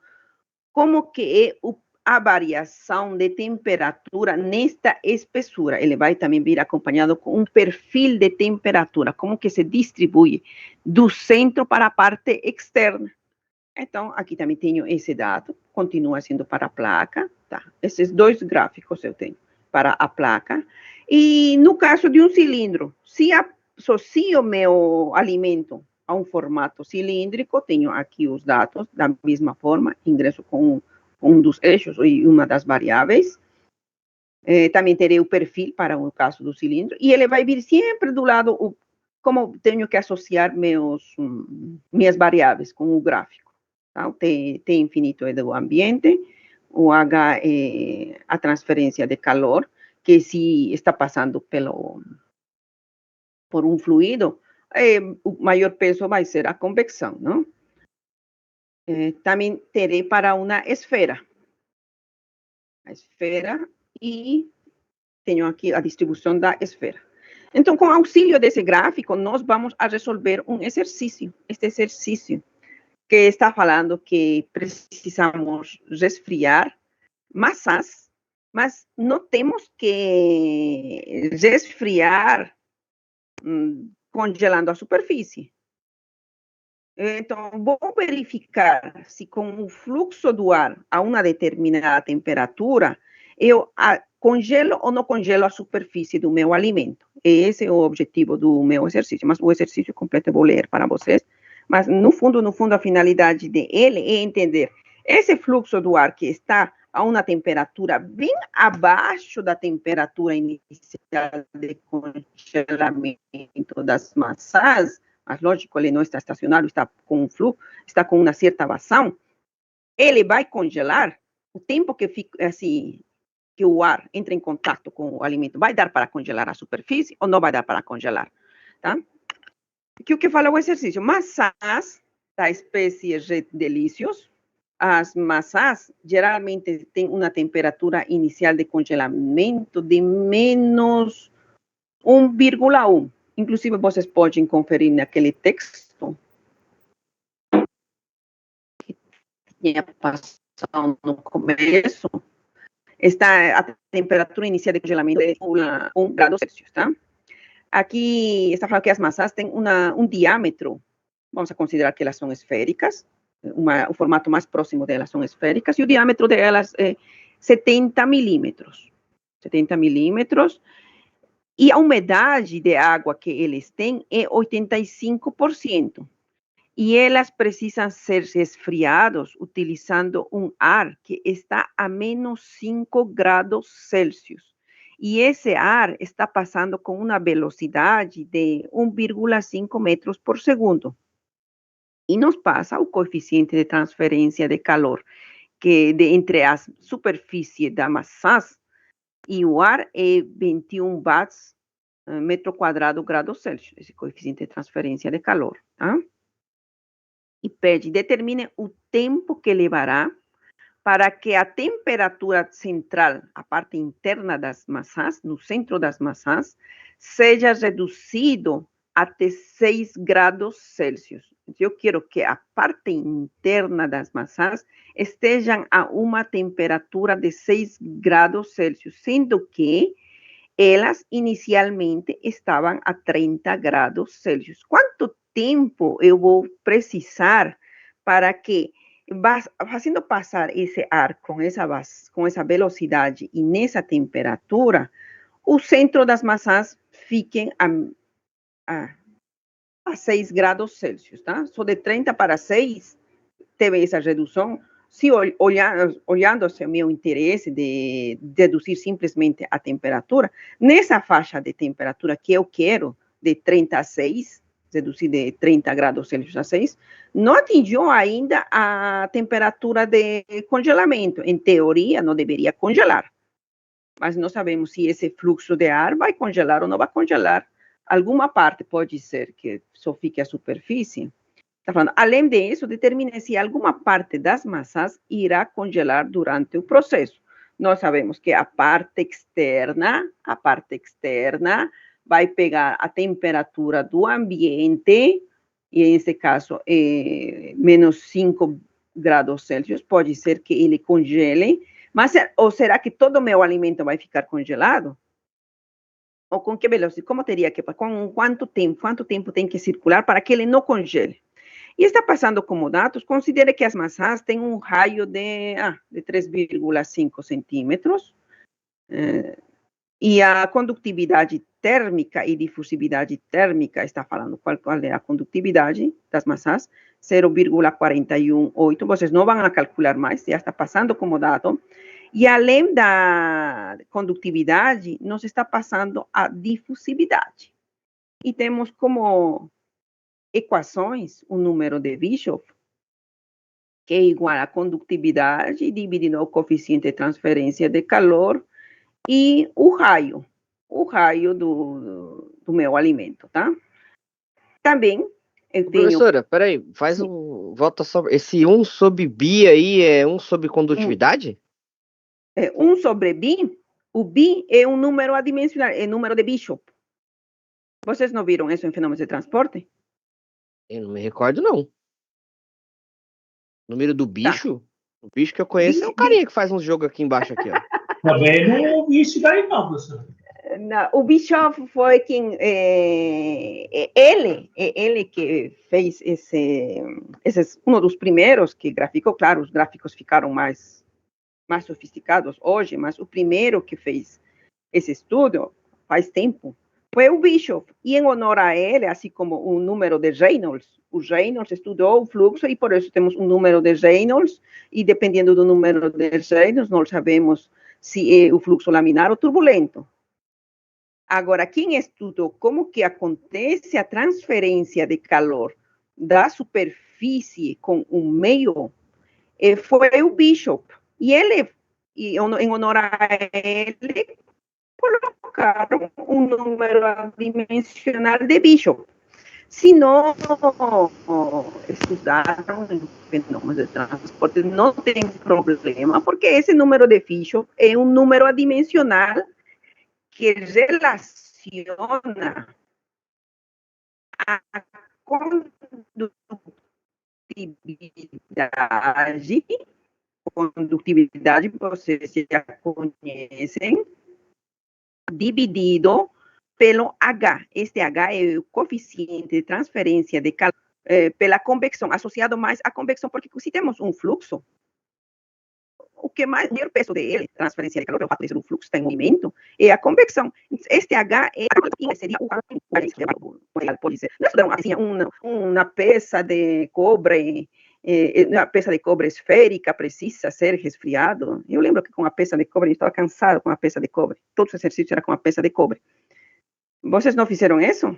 como que é a variação de temperatura nesta espessura. Ele vai também vir acompanhado com um perfil de temperatura, como que se distribui do centro para a parte externa. Então, aqui também tenho esse dado, continua sendo para a placa, tá? Esses dois gráficos eu tenho para a placa. E no caso de um cilindro, se associo meu alimento a um formato cilíndrico, tenho aqui os dados da mesma forma, ingresso com um dos eixos e uma das variáveis. Também terei o perfil para o caso do cilindro, e ele vai vir sempre do lado, como tenho que associar minhas variáveis com o gráfico. Tá? O T infinito é do ambiente, o H é a transferência de calor, que se está passando por um fluido, o maior peso vai ser a convecção, não? Também terei para uma esfera. A esfera, e tenho aqui a distribuição da esfera. Então, com auxílio desse gráfico, nós vamos a resolver um exercício. Este exercício que está falando que precisamos resfriar massas, mas não temos que resfriar congelando a superfície. Então, vou verificar se com o fluxo do ar a uma determinada temperatura, eu congelo ou não congelo a superfície do meu alimento. Esse é o objetivo do meu exercício, mas o exercício completo eu vou ler para vocês. Mas, no fundo, a finalidade dele é entender esse fluxo do ar que está a uma temperatura bem abaixo da temperatura inicial de congelamento das massas, mas, lógico, ele não está estacionário, está com um fluxo, está com uma certa vazão, ele vai congelar o tempo que fica, assim, que o ar entra em contato com o alimento. Vai dar para congelar a superfície ou não vai dar para congelar, tá? O que fala o exercício? Massas da espécie Red Delicious, as massas geralmente têm uma temperatura inicial de congelamento de menos 1,1. Inclusive, vocês podem conferir naquele texto que tinha passado no começo, está a temperatura inicial de congelamento de 1 grau Celsius, tá? Aqui está falando que as massas têm um diâmetro, vamos a considerar que elas são esféricas, o formato mais próximo delas são esféricas, e o diâmetro delas é 70 milímetros. 70 milímetros. E a umidade de água que eles têm é 85%. y elas precisam ser esfriados utilizando un ar que está a menos 5 grados Celsius. Y ese ar está pasando con una velocidad de 1,5 metros por segundo. Y nos pasa o coeficiente de transferência de calor, que entre as superfície da massas e o ar é 21 watts metro quadrado grado Celsius, esse coeficiente de transferência de calor, tá? E pede, determine o tempo que levará para que a temperatura central, a parte interna das massas, no centro das massas, seja reduzido até 6 grados Celsius. Eu quero que a parte interna das massas estejam a uma temperatura de 6 grados Celsius, sendo que elas inicialmente estavam a 30 grados Celsius. Quanto tempo eu vou precisar para que, fazendo passar esse ar com essa velocidade e nessa temperatura, o centro das massas fiquem a 6 grados Celsius, tá? Só de 30 para 6 teve essa redução. Se olhando-se o meu interesse de reduzir simplesmente a temperatura, nessa faixa de temperatura que eu quero, de 30 a 6, reduzir de 30 graus Celsius a 6, não atingiu ainda a temperatura de congelamento. Em teoria, não deveria congelar. Mas não sabemos se esse fluxo de ar vai congelar ou não vai congelar. Alguma parte pode ser que só fique a superfície. Está falando, além disso, determine se alguma parte das massas irá congelar durante o processo. Nós sabemos que a parte externa vai pegar a temperatura do ambiente, e nesse caso, menos 5 graus Celsius, pode ser que ele congele, mas ou será que todo o meu alimento vai ficar congelado? Ou com que velocidade? Como teria que, com quanto tempo tem que circular para que ele não congele? E está passando como dados, considere que as massas têm um raio de 3,5 centímetros, e a condutividade térmica e difusividade térmica, está falando qual é a condutividade das massas, 0,418, vocês não vão a calcular mais, já está passando como dado. E além da condutividade, nos está passando a difusividade. E temos como equações o número de Bischoff, que é igual a condutividade dividido o coeficiente de transferência de calor e o raio do meu alimento, tá? Também eu tenho... Professora, peraí, volta só, esse 1 sobre bi aí é 1 sobre condutividade? 1 sobre bi, o bi é um número adimensional, é número de Bischoff. Vocês não viram isso em fenômenos de transporte? Eu não me recordo, não. O número do bicho? Tá. O bicho que eu conheço é um carinha que faz uns jogos aqui embaixo, aqui, ó. Também não ouvi isso daí, não, professor. Não, o Bischoff foi quem... ele que fez um dos primeiros que graficou. Claro, os gráficos ficaram mais sofisticados hoje, mas o primeiro que fez esse estudo faz tempo foi o Bischoff, e em honor a ele, assim como o número de Reynolds, o Reynolds estudou o fluxo, e por isso temos um número de Reynolds, e dependendo do número de Reynolds, nós sabemos se é o fluxo laminar ou turbulento. Agora, quem estudou como que acontece a transferência de calor da superfície com o meio, foi o Bischoff, e ele, em honor a ele, colocaram um número adimensional de Bischoff. Se não estudaram fenômenos de transporte, não tem problema, porque esse número de Bischoff é um número adimensional que relaciona a condutividade, vocês já conhecem, dividido pelo H. Este H é o coeficiente de transferência de calor pela convecção, associado mais à convecção, porque se temos um fluxo, o que mais, o maior peso dele, transferência de calor, o fato de ser um fluxo está em movimento, é a convecção. Este H seria o pode ser. Nós estudamos assim, uma peça de cobre, uma peça de cobre esférica precisa ser resfriado. Eu lembro que com a peça de cobre, eu estava cansado com a peça de cobre. Todos os exercícios eram com a peça de cobre. Vocês não fizeram isso?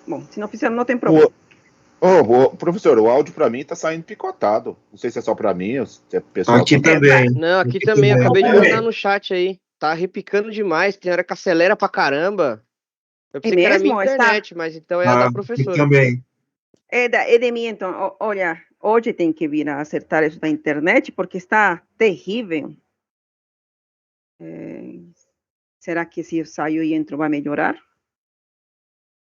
Bom, se não fizeram, não tem problema. Professor, o áudio para mim tá saindo picotado. Não sei se é só para mim ou se é pessoal. Aqui também. Não, aqui também. Eu acabei de mandar no chat aí. Tá repicando demais. Tem hora que acelera pra caramba. Eu pensei que era a minha internet, mas então é a da professora. Aqui também. É de mim, então. Olha, hoje tem que vir a acertar isso da internet, porque está terrível. Será que se eu saio e entro vai melhorar?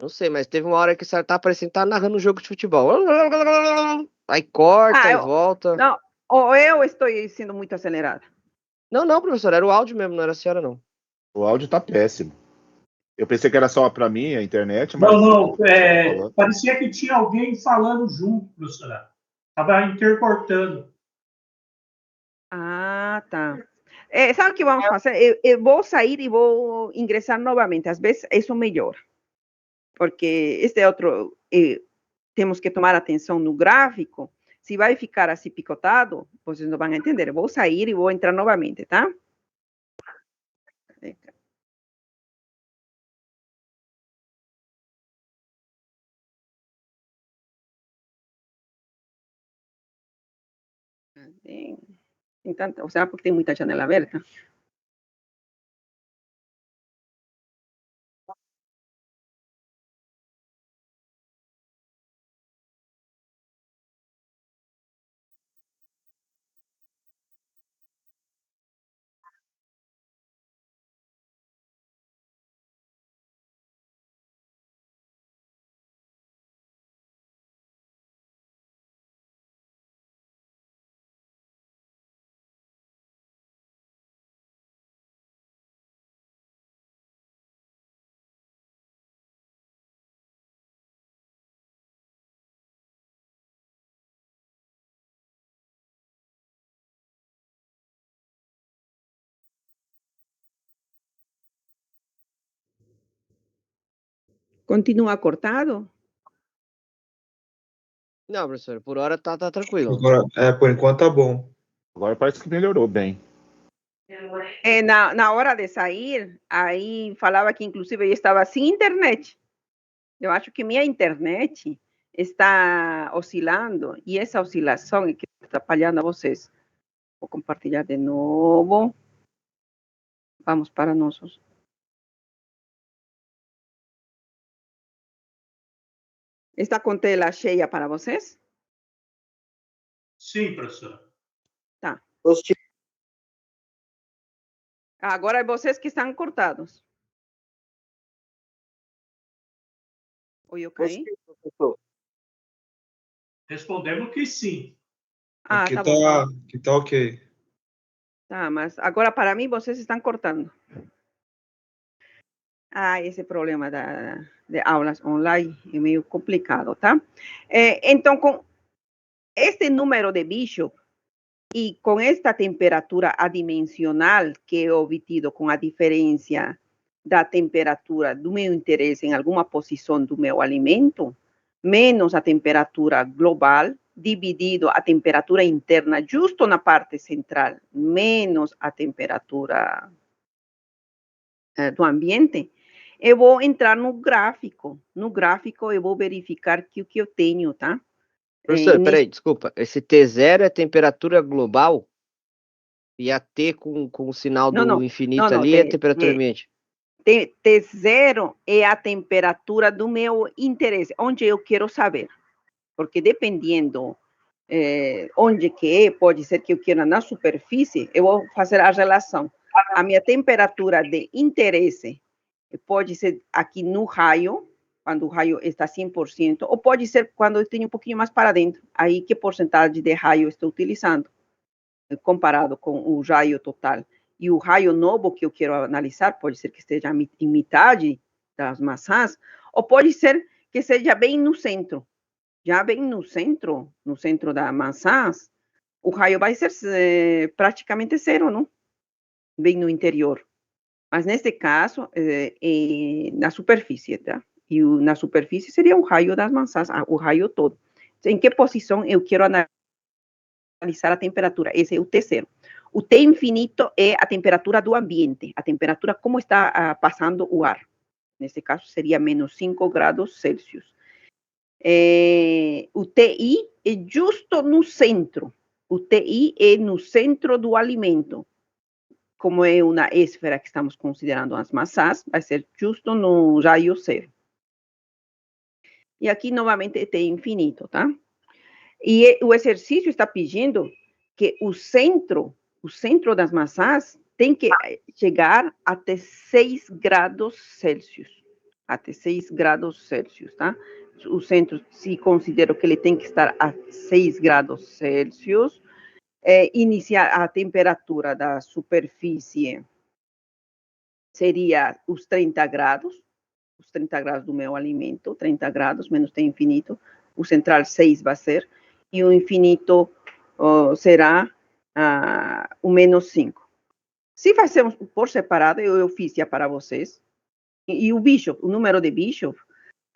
Não sei, mas teve uma hora que você tá parecendo que tá narrando um jogo de futebol. Aí corta e volta. Não, ou eu estou sendo muito acelerada. Não, professor, era o áudio mesmo, não era a senhora, não. O áudio tá péssimo. Eu pensei que era só para mim a internet, mas... Não, parecia que tinha alguém falando junto, professora. Estava intercortando. Ah, tá. Sabe o que vamos fazer? Eu vou sair e vou ingressar novamente. Às vezes isso melhora. Porque este é outro... temos que tomar atenção no gráfico. Se vai ficar assim picotado, vocês não vão entender. Eu vou sair e vou entrar novamente, tá? Tem tanta, será porque tem muita janela aberta? Continua cortado? Não, professor, por hora tá tranquilo. Agora, por enquanto tá bom. Agora parece que melhorou bem. Na hora de sair, aí falava que inclusive eu estava sem internet. Eu acho que minha internet está oscilando e essa oscilação é que está atrapalhando a vocês. Vou compartilhar de novo. Vamos para nossos. Está com tela cheia para vocês? Sim, professora. Tá. Agora é vocês que estão cortados. Oi, eu caí? Respondemos que sim. Aqui tá bom. Aqui tá ok. Tá, mas agora para mim vocês estão cortando. Esse problema de aulas online é meio complicado, tá? Então, com este número de Bishop e com esta temperatura adimensional que é obtido com a diferença da temperatura do meu interesse em alguma posição do meu alimento, menos a temperatura global, dividido a temperatura interna justo na parte central, menos a temperatura do ambiente, eu vou entrar no gráfico. No gráfico, eu vou verificar que o que eu tenho, tá? Professor, peraí, desculpa. Esse T0 é temperatura global? E a T com o sinal do infinito ali é temperatura ambiente? T0 é a temperatura do meu interesse, onde eu quero saber. Porque dependendo onde que é, pode ser que eu queira na superfície, eu vou fazer a relação. A minha temperatura de interesse pode ser aqui no raio, quando o raio está 100%, ou pode ser quando eu tenho um pouquinho mais para dentro. Aí, que porcentagem de raio eu estou utilizando, comparado com o raio total. E o raio novo que eu quero analisar, pode ser que esteja em metade das maçãs, ou pode ser que seja bem no centro. Já bem no centro das maçãs, o raio vai ser praticamente zero, não? Bem no interior. Mas neste caso, na superfície, tá? E na superfície seria o raio das maçãs, o raio todo. Em que posição eu quero analisar a temperatura? Esse é o T0. O T infinito é a temperatura do ambiente, a temperatura como está passando o ar. Nesse caso, seria menos 5 graus Celsius. O TI é justo no centro. O TI é no centro do alimento. Como é uma esfera que estamos considerando as maçãs, vai ser justo no raio zero. E aqui, novamente, é T infinito, tá? E o exercício está pedindo que o centro das maçãs tem que chegar até 6 graus Celsius. Até 6 graus Celsius, tá? O centro, se considero que ele tem que estar a 6 graus Celsius, iniciar a temperatura da superfície seria os 30 graus do meu alimento, 30 graus menos T infinito, o central 6 vai ser, e o infinito será o menos 5. Se fazemos por separado, eu fiz já para vocês, e o Bishop, o número de Bishop,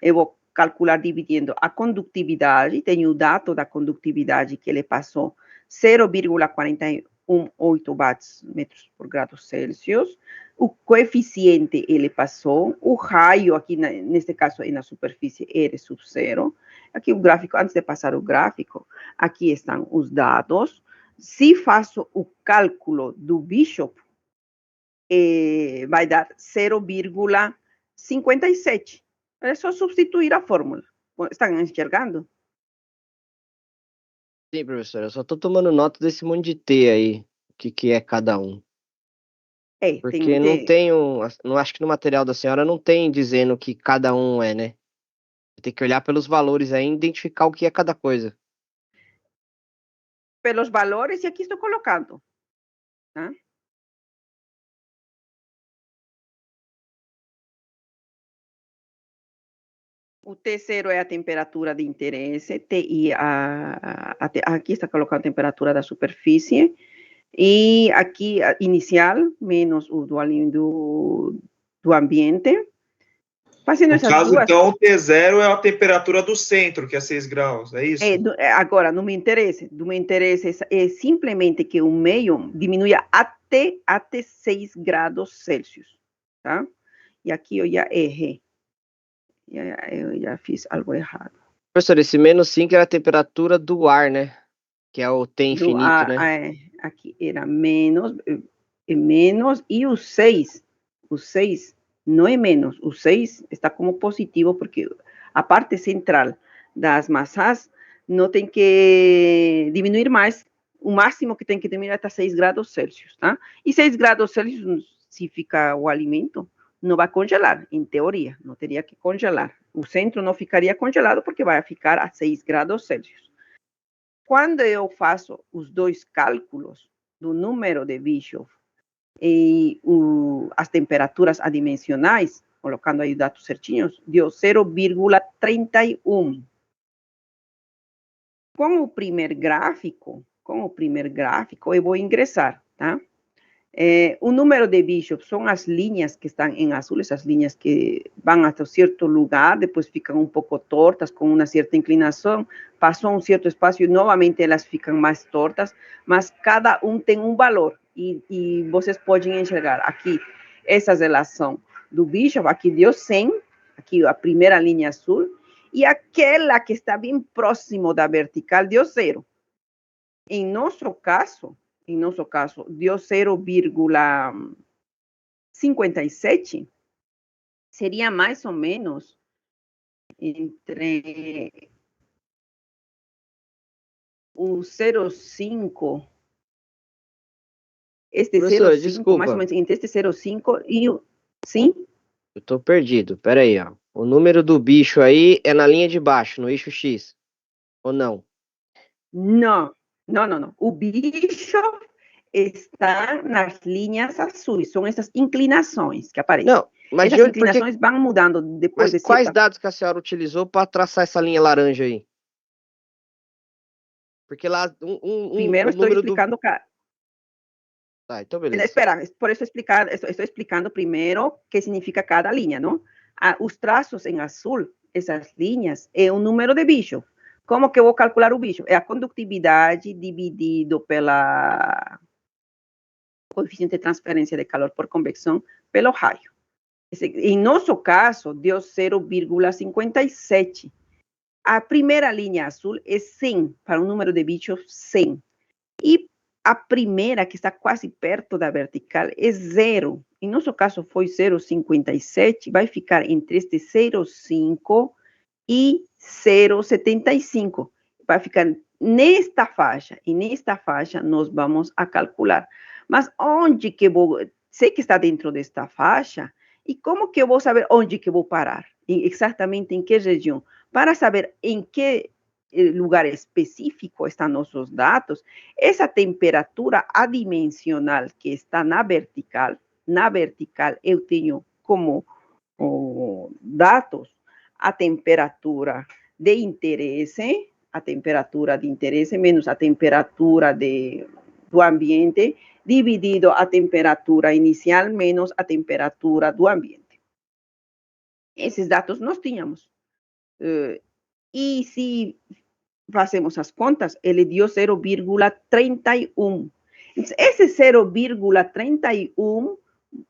eu vou calcular dividindo a condutividade, tenho o dado da condutividade que ele passou 0,418 watts metros por grado Celsius, o coeficiente ele passou, o raio aqui, neste caso, na superfície, R sub 0. Aqui o gráfico, antes de passar o gráfico, aqui estão os dados. Se faço o cálculo do Bishop, vai dar 0,57. É só substituir a fórmula. Estão enxergando? Sim, professor. Eu só tô tomando nota desse monte de T aí. O que é cada um. Porque não tem não acho que no material da senhora não tem dizendo que cada um é, né? Tem que olhar pelos valores aí e identificar o que é cada coisa. Pelos valores, e aqui estou colocando. Tá? O T0 é a temperatura de interesse, TI, aqui está colocando a temperatura da superfície, e aqui inicial, menos o do ambiente. Fazendo No essas caso, duas... então, o T0 é a temperatura do centro, que é 6 graus, é isso? Agora, não me interessa. Do meu interesse é simplesmente que o meio diminua até 6 graus Celsius, tá? E aqui eu já errei. Eu já fiz algo errado. Professor, esse menos 5 era a temperatura do ar, né? Que é o T infinito, né? Aqui era menos, e o 6 não é menos, o 6 está como positivo, porque a parte central das massas não tem que diminuir mais, o máximo que tem que diminuir é até 6 graus Celsius, tá? E 6 graus Celsius, se fica o alimento, não vai congelar, em teoria, não teria que congelar. O centro não ficaria congelado porque vai ficar a 6 graus Celsius. Quando eu faço os dois cálculos do número de Bishop e as temperaturas adimensionais, colocando aí os dados certinhos, deu 0,31. Com o primeiro gráfico, eu vou ingressar, tá? O número de Bishop são as linhas que estão em azul, essas linhas que vão até um certo lugar, depois ficam um pouco tortas, com uma certa inclinação, passou um certo espaço e novamente elas ficam mais tortas, mas cada um tem um valor, e vocês podem enxergar aqui essa relação do Bishop, aqui deu 100, aqui a primeira linha azul, e aquela que está bem próximo da vertical deu 0. Em nosso caso, deu 0,57, seria mais ou menos entre o 0,5, este 0,5, mais ou menos entre este 0,5 e o... Sim? Eu tô perdido, pera aí, ó. O número do bicho aí é na linha de baixo, no eixo X, ou não? Não. O bicho está nas linhas azuis, são essas inclinações que aparecem. Não, mas essas inclinações vão mudando depois de quais dados que a senhora utilizou para traçar essa linha laranja aí? Porque lá Primeiro estou explicando... Tá, então beleza. Espera, por eso estoy explicando primero qué significa cada línea, ¿no? Os traços em azul, essas linhas, é um número de Bishop. Como que eu vou calcular o Bishop? É a condutividade dividido pela coeficiente de transferência de calor por convecção pelo raio. Em nosso caso, deu 0,57. A primeira linha azul é 100, para um número de Bishop 100. E a primeira, que está quase perto da vertical, é 0. Em nosso caso, foi 0,57. Vai ficar entre este 0,5 e 0,75. Vai ficar nesta faixa. E nesta faixa, nós vamos a calcular. Mas onde que vou... Sei que está dentro desta faixa. E como que eu vou saber onde que vou parar? Exatamente em que região? Para saber em que lugar específico estão nossos dados, essa temperatura adimensional que está na vertical eu tenho como dados a temperatura de interesse menos a temperatura do ambiente, dividido a temperatura inicial menos a temperatura do ambiente. Esses dados nós tínhamos. E se fazemos as contas, ele deu 0,31. Esse 0,31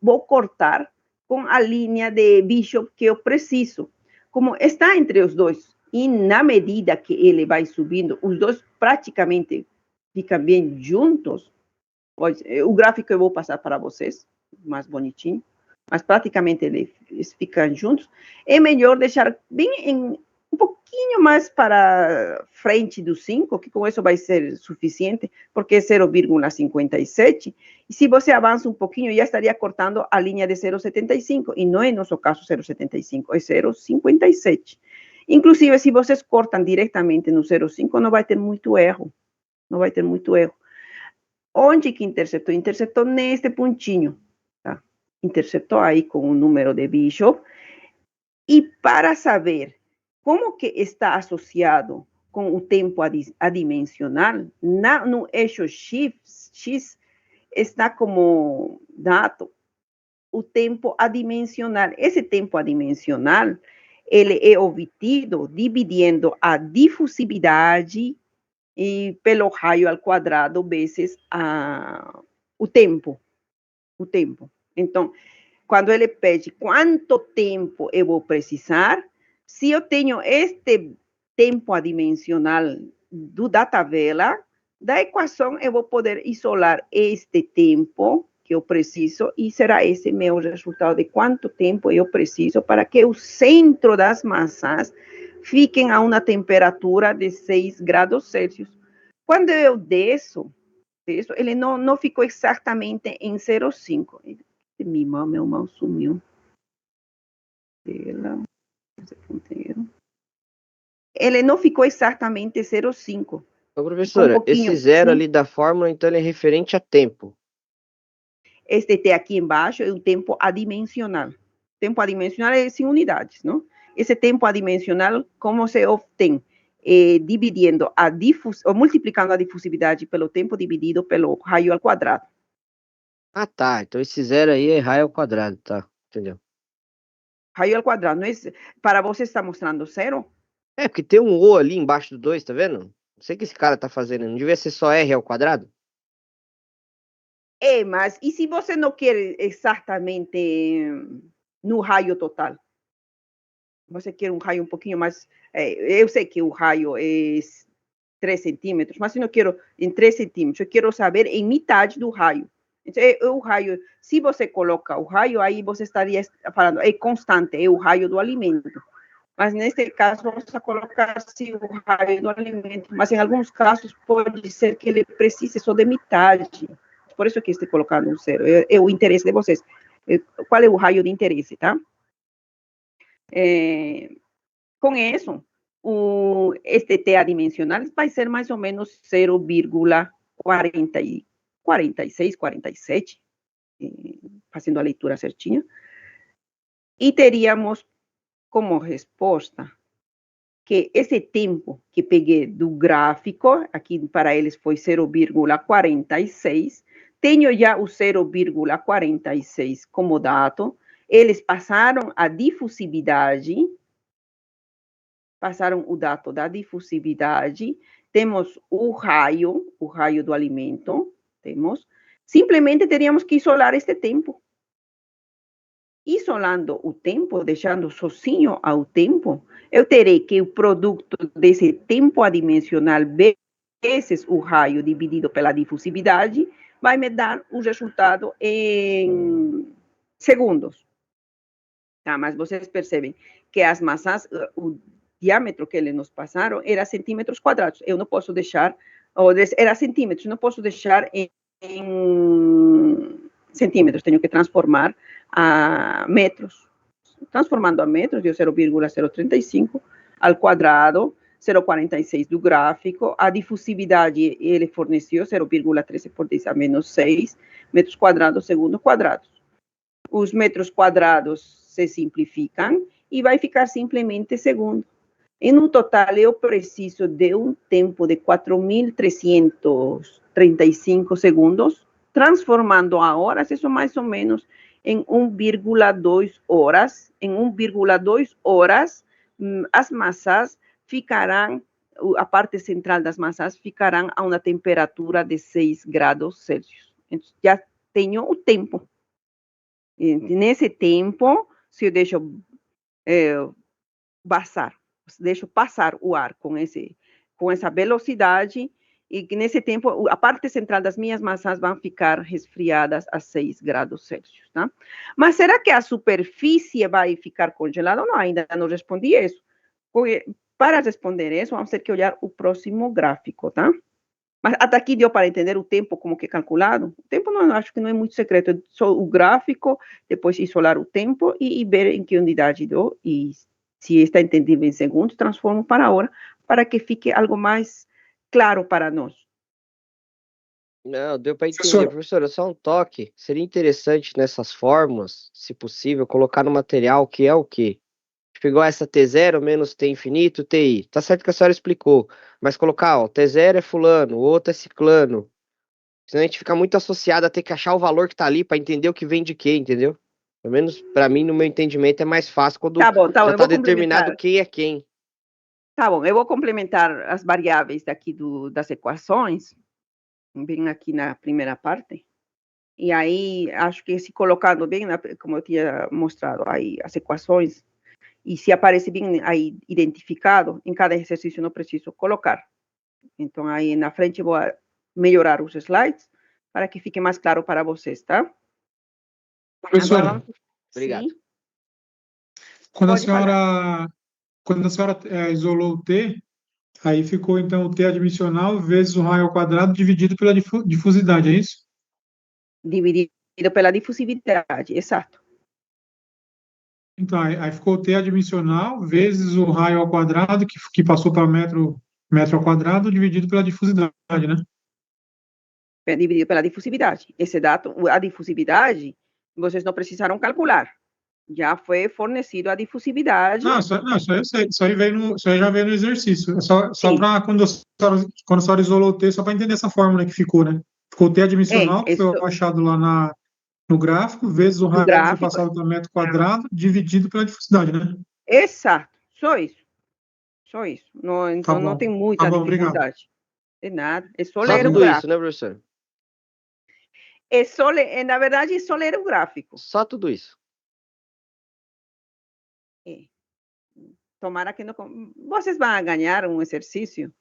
vou cortar com a linha de Bishop que eu preciso. Como está entre os dois, e na medida que ele vai subindo, os dois praticamente ficam bem juntos. O gráfico eu vou passar para vocês, mais bonitinho, mas praticamente eles ficam juntos. É melhor deixar bem um pouquinho mais para frente do 5, que com isso vai ser suficiente, porque é 0,57, e se você avança um pouquinho, já estaria cortando a linha de 0,75, e não é nosso caso 0,75, é 0,57. Inclusive, se vocês cortam diretamente no 0,5, não vai ter muito erro. Onde que interceptou? Interceptou neste pontinho, tá? Interceptou aí com o número de Bishop, e para saber como que está associado com o tempo adimensional, no eixo X está como dado o tempo adimensional. Esse tempo adimensional, ele é obtido dividindo a difusividade pelo raio ao quadrado vezes o tempo. Então, quando ele pede quanto tempo eu vou precisar, se eu tenho este tempo adimensional da tabela, da equação eu vou poder isolar este tempo que eu preciso e será esse meu resultado de quanto tempo eu preciso para que o centro das massas fiquem a uma temperatura de 6 graus Celsius. Quando eu desço, ele não ficou exatamente em 0,5. Meu mão sumiu. Ele não ficou exatamente 0,5. Ô, professora, esse zero ali da fórmula, então, ele é referente a tempo. Este T aqui embaixo é o tempo adimensional. Tempo adimensional é em unidades, não? Esse tempo adimensional, como se obtém? Dividindo ou multiplicando a difusividade pelo tempo dividido pelo raio ao quadrado. Ah, tá. Então esse zero aí é raio ao quadrado, tá? Entendeu? Raio ao quadrado, não é? Para você está mostrando zero? É, porque tem um O ali embaixo do 2, tá vendo? Não sei o que esse cara tá fazendo. Não devia ser só R ao quadrado? Mas e se você não quer exatamente no raio total? Você quer um raio um pouquinho mais... eu sei que o raio é 3 centímetros, mas eu não quero em 3 centímetros. Eu quero saber em metade do raio. Então, o raio, se você coloca o raio, aí você estaria falando, é constante, é o raio do alimento. Mas neste caso, vamos colocar assim, o raio do alimento. Mas em alguns casos, pode ser que ele precise só de metade. Por isso que estou colocando um zero. É o interesse de vocês. Qual é o raio de interesse, tá? Com isso, este T adimensional vai ser mais ou menos 0,46, 47, fazendo a leitura certinha. E teríamos como resposta que esse tempo que peguei do gráfico, aqui para eles foi 0,46, tenho já o 0,46 como dado, eles passaram a difusividade, passaram o dado da difusividade, temos o raio do alimento, temos, simplesmente teríamos que isolar este tempo. Isolando o tempo, deixando sozinho ao tempo, eu terei que o produto desse tempo adimensional vezes o raio dividido pela difusividade vai me dar o resultado em segundos. Tá? Mas vocês percebem que as massas, o diâmetro que eles nos passaram era centímetros quadrados. Eu não posso deixar, era centímetros, não posso deixar em centímetros, tenho que transformar a metros. Transformando a metros, deu 0,035 ao quadrado, 0,46 do gráfico, a difusividade ele forneceu 0,13 por 10 a menos 6 metros quadrados segundo quadrados. Os metros quadrados se simplificam e vai ficar simplesmente segundo. E no total, eu preciso de um tempo de 4.335 segundos, transformando a horas, isso mais ou menos em 1,2 horas. Em 1,2 horas, as massas ficarão, a parte central das massas ficarão a uma temperatura de 6 graus Celsius. Então, já tenho o tempo. E nesse tempo, se eu deixo passar o ar com essa velocidade, e nesse tempo, a parte central das minhas massas vão ficar resfriadas a 6 graus Celsius, tá? Mas será que a superfície vai ficar congelada? Não, ainda não respondi isso. Para responder isso, vamos ter que olhar o próximo gráfico, tá? Mas até aqui deu para entender o tempo como que é calculado? O tempo, não, acho que não é muito secreto, é só o gráfico, depois isolar o tempo e ver em que unidade dou, e se está entendível em segundos, transformo para hora, para que fique algo mais claro para nós. Não, deu para entender, professora, só um toque. Seria interessante nessas fórmulas, se possível, colocar no material que é o quê? Pegou essa T0 menos T infinito, TI. Tá certo que a senhora explicou, mas colocar, ó, T0 é fulano, o outro é ciclano. Senão a gente fica muito associado a ter que achar o valor que tá ali para entender o que vem de quê, entendeu? Pelo menos para mim, no meu entendimento, é mais fácil quando já tá determinado quem é quem. Tá bom, eu vou complementar as variáveis daqui das equações, bem aqui na primeira parte. E aí, acho que se colocando bem, como eu tinha mostrado aí, as equações, e se aparece bem aí identificado, em cada exercício não preciso colocar. Então, aí na frente vou melhorar os slides para que fique mais claro para vocês, tá? Professora, obrigado. Sim. Quando a senhora isolou o T, aí ficou então o T adimensional vezes o raio ao quadrado dividido pela difusidade, é isso? Dividido pela difusividade, exato. Então, aí ficou o T adimensional vezes o raio ao quadrado, que passou para metro ao quadrado, dividido pela difusidade, né? Dividido pela difusividade. Esse dado, a difusividade, vocês não precisaram calcular. Já foi fornecido a difusividade. Não, isso aí eu sei. Isso aí já veio no exercício. É só para quando a senhora isolou o T, só para entender essa fórmula que ficou, né? Ficou o T adimensional, que foi achado lá no gráfico, vezes o raio que foi passado para metro quadrado, dividido pela difusidade, né? Exato, só isso. Só isso. Não, então não tem muita dificuldade. Obrigado. De nada. É só ler o gráfico. Isso, né, professor? Na verdade, é só ler o gráfico. Só tudo isso. Tomara que não... Vocês vão ganhar um exercício.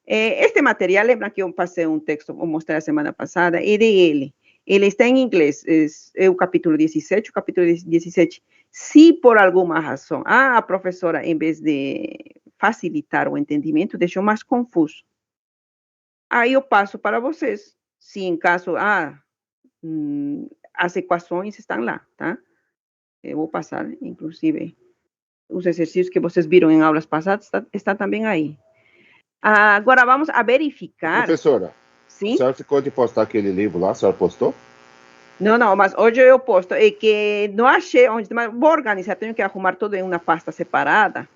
Este material, lembra que eu passei um texto, eu mostrei a semana passada, é dele. Ele está em inglês, é o capítulo 17, o capítulo 17. Se por alguma razão a professora, em vez de facilitar o entendimento, deixou mais confuso, aí eu passo para vocês. Se em caso, as equações estão lá, tá? Eu vou passar, inclusive, os exercícios que vocês viram em aulas passadas, está também aí. Agora vamos a verificar. Professora, sim? A senhora ficou de postar aquele livro lá, a senhora postou? Não, mas hoje eu posto. É que não achei onde, mas vou organizar, tenho que arrumar tudo em uma pasta separada.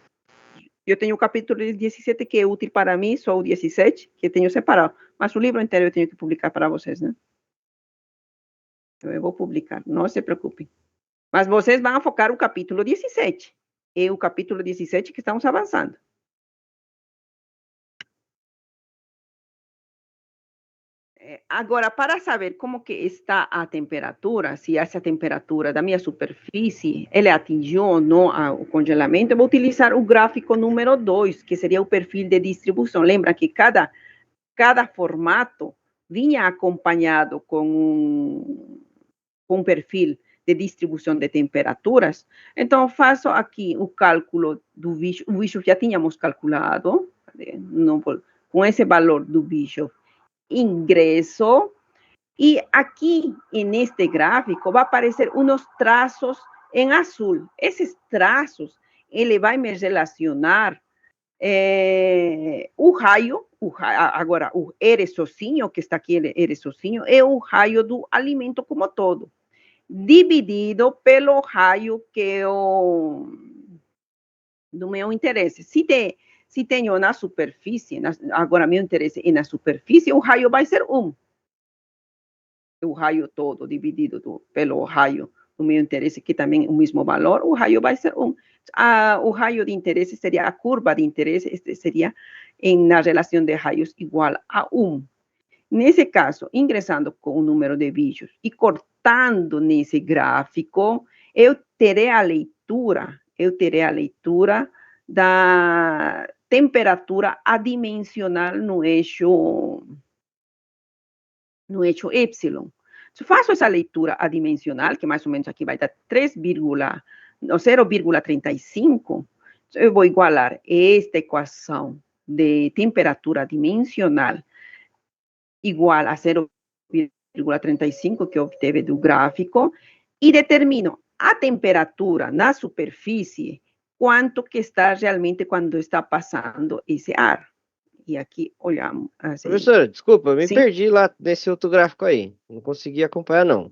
Eu tenho o capítulo 17 que é útil para mim, só o 17, que tenho separado. Mas o livro inteiro eu tenho que publicar para vocês, né? Então, eu vou publicar, não se preocupem. Mas vocês vão focar o capítulo 17. É o capítulo 17 que estamos avançando. Agora, para saber como que está a temperatura, se essa temperatura da minha superfície, ele atingiu ou não o congelamento, eu vou utilizar o gráfico número 2, que seria o perfil de distribuição. Lembra que cada formato vinha acompanhado com um perfil de distribuição de temperaturas. Então, faço aqui o cálculo do Bishop. O Bishop já tínhamos calculado, com esse valor do Bishop. Ingresso, e aqui neste gráfico vai aparecer uns traços em azul. Esses traços, ele vai me relacionar o raio, agora o R sozinho, que está aqui, ele R sozinho, é o raio do alimento como todo, dividido pelo raio que é do meu interesse. Se tenho na superfície, agora meu interesse é na superfície, o raio vai ser 1. O raio todo dividido pelo raio do meu interesse, que também é o mesmo valor, o raio vai ser 1. O raio de interesse seria a curva de interesse, seria na relação de raios igual a 1. Nesse caso, ingressando com o número de bichos e cortando nesse gráfico, eu terei a leitura da temperatura adimensional no eixo Y. Se eu faço essa leitura adimensional, que mais ou menos aqui vai dar 0,35, eu vou igualar esta equação de temperatura adimensional igual a 0,35 que eu obtive do gráfico e determino a temperatura na superfície, quanto que está realmente quando está passando esse ar. E aqui olhamos. Assim. Professora, desculpa, eu me perdi lá nesse outro gráfico aí. Não consegui acompanhar, não.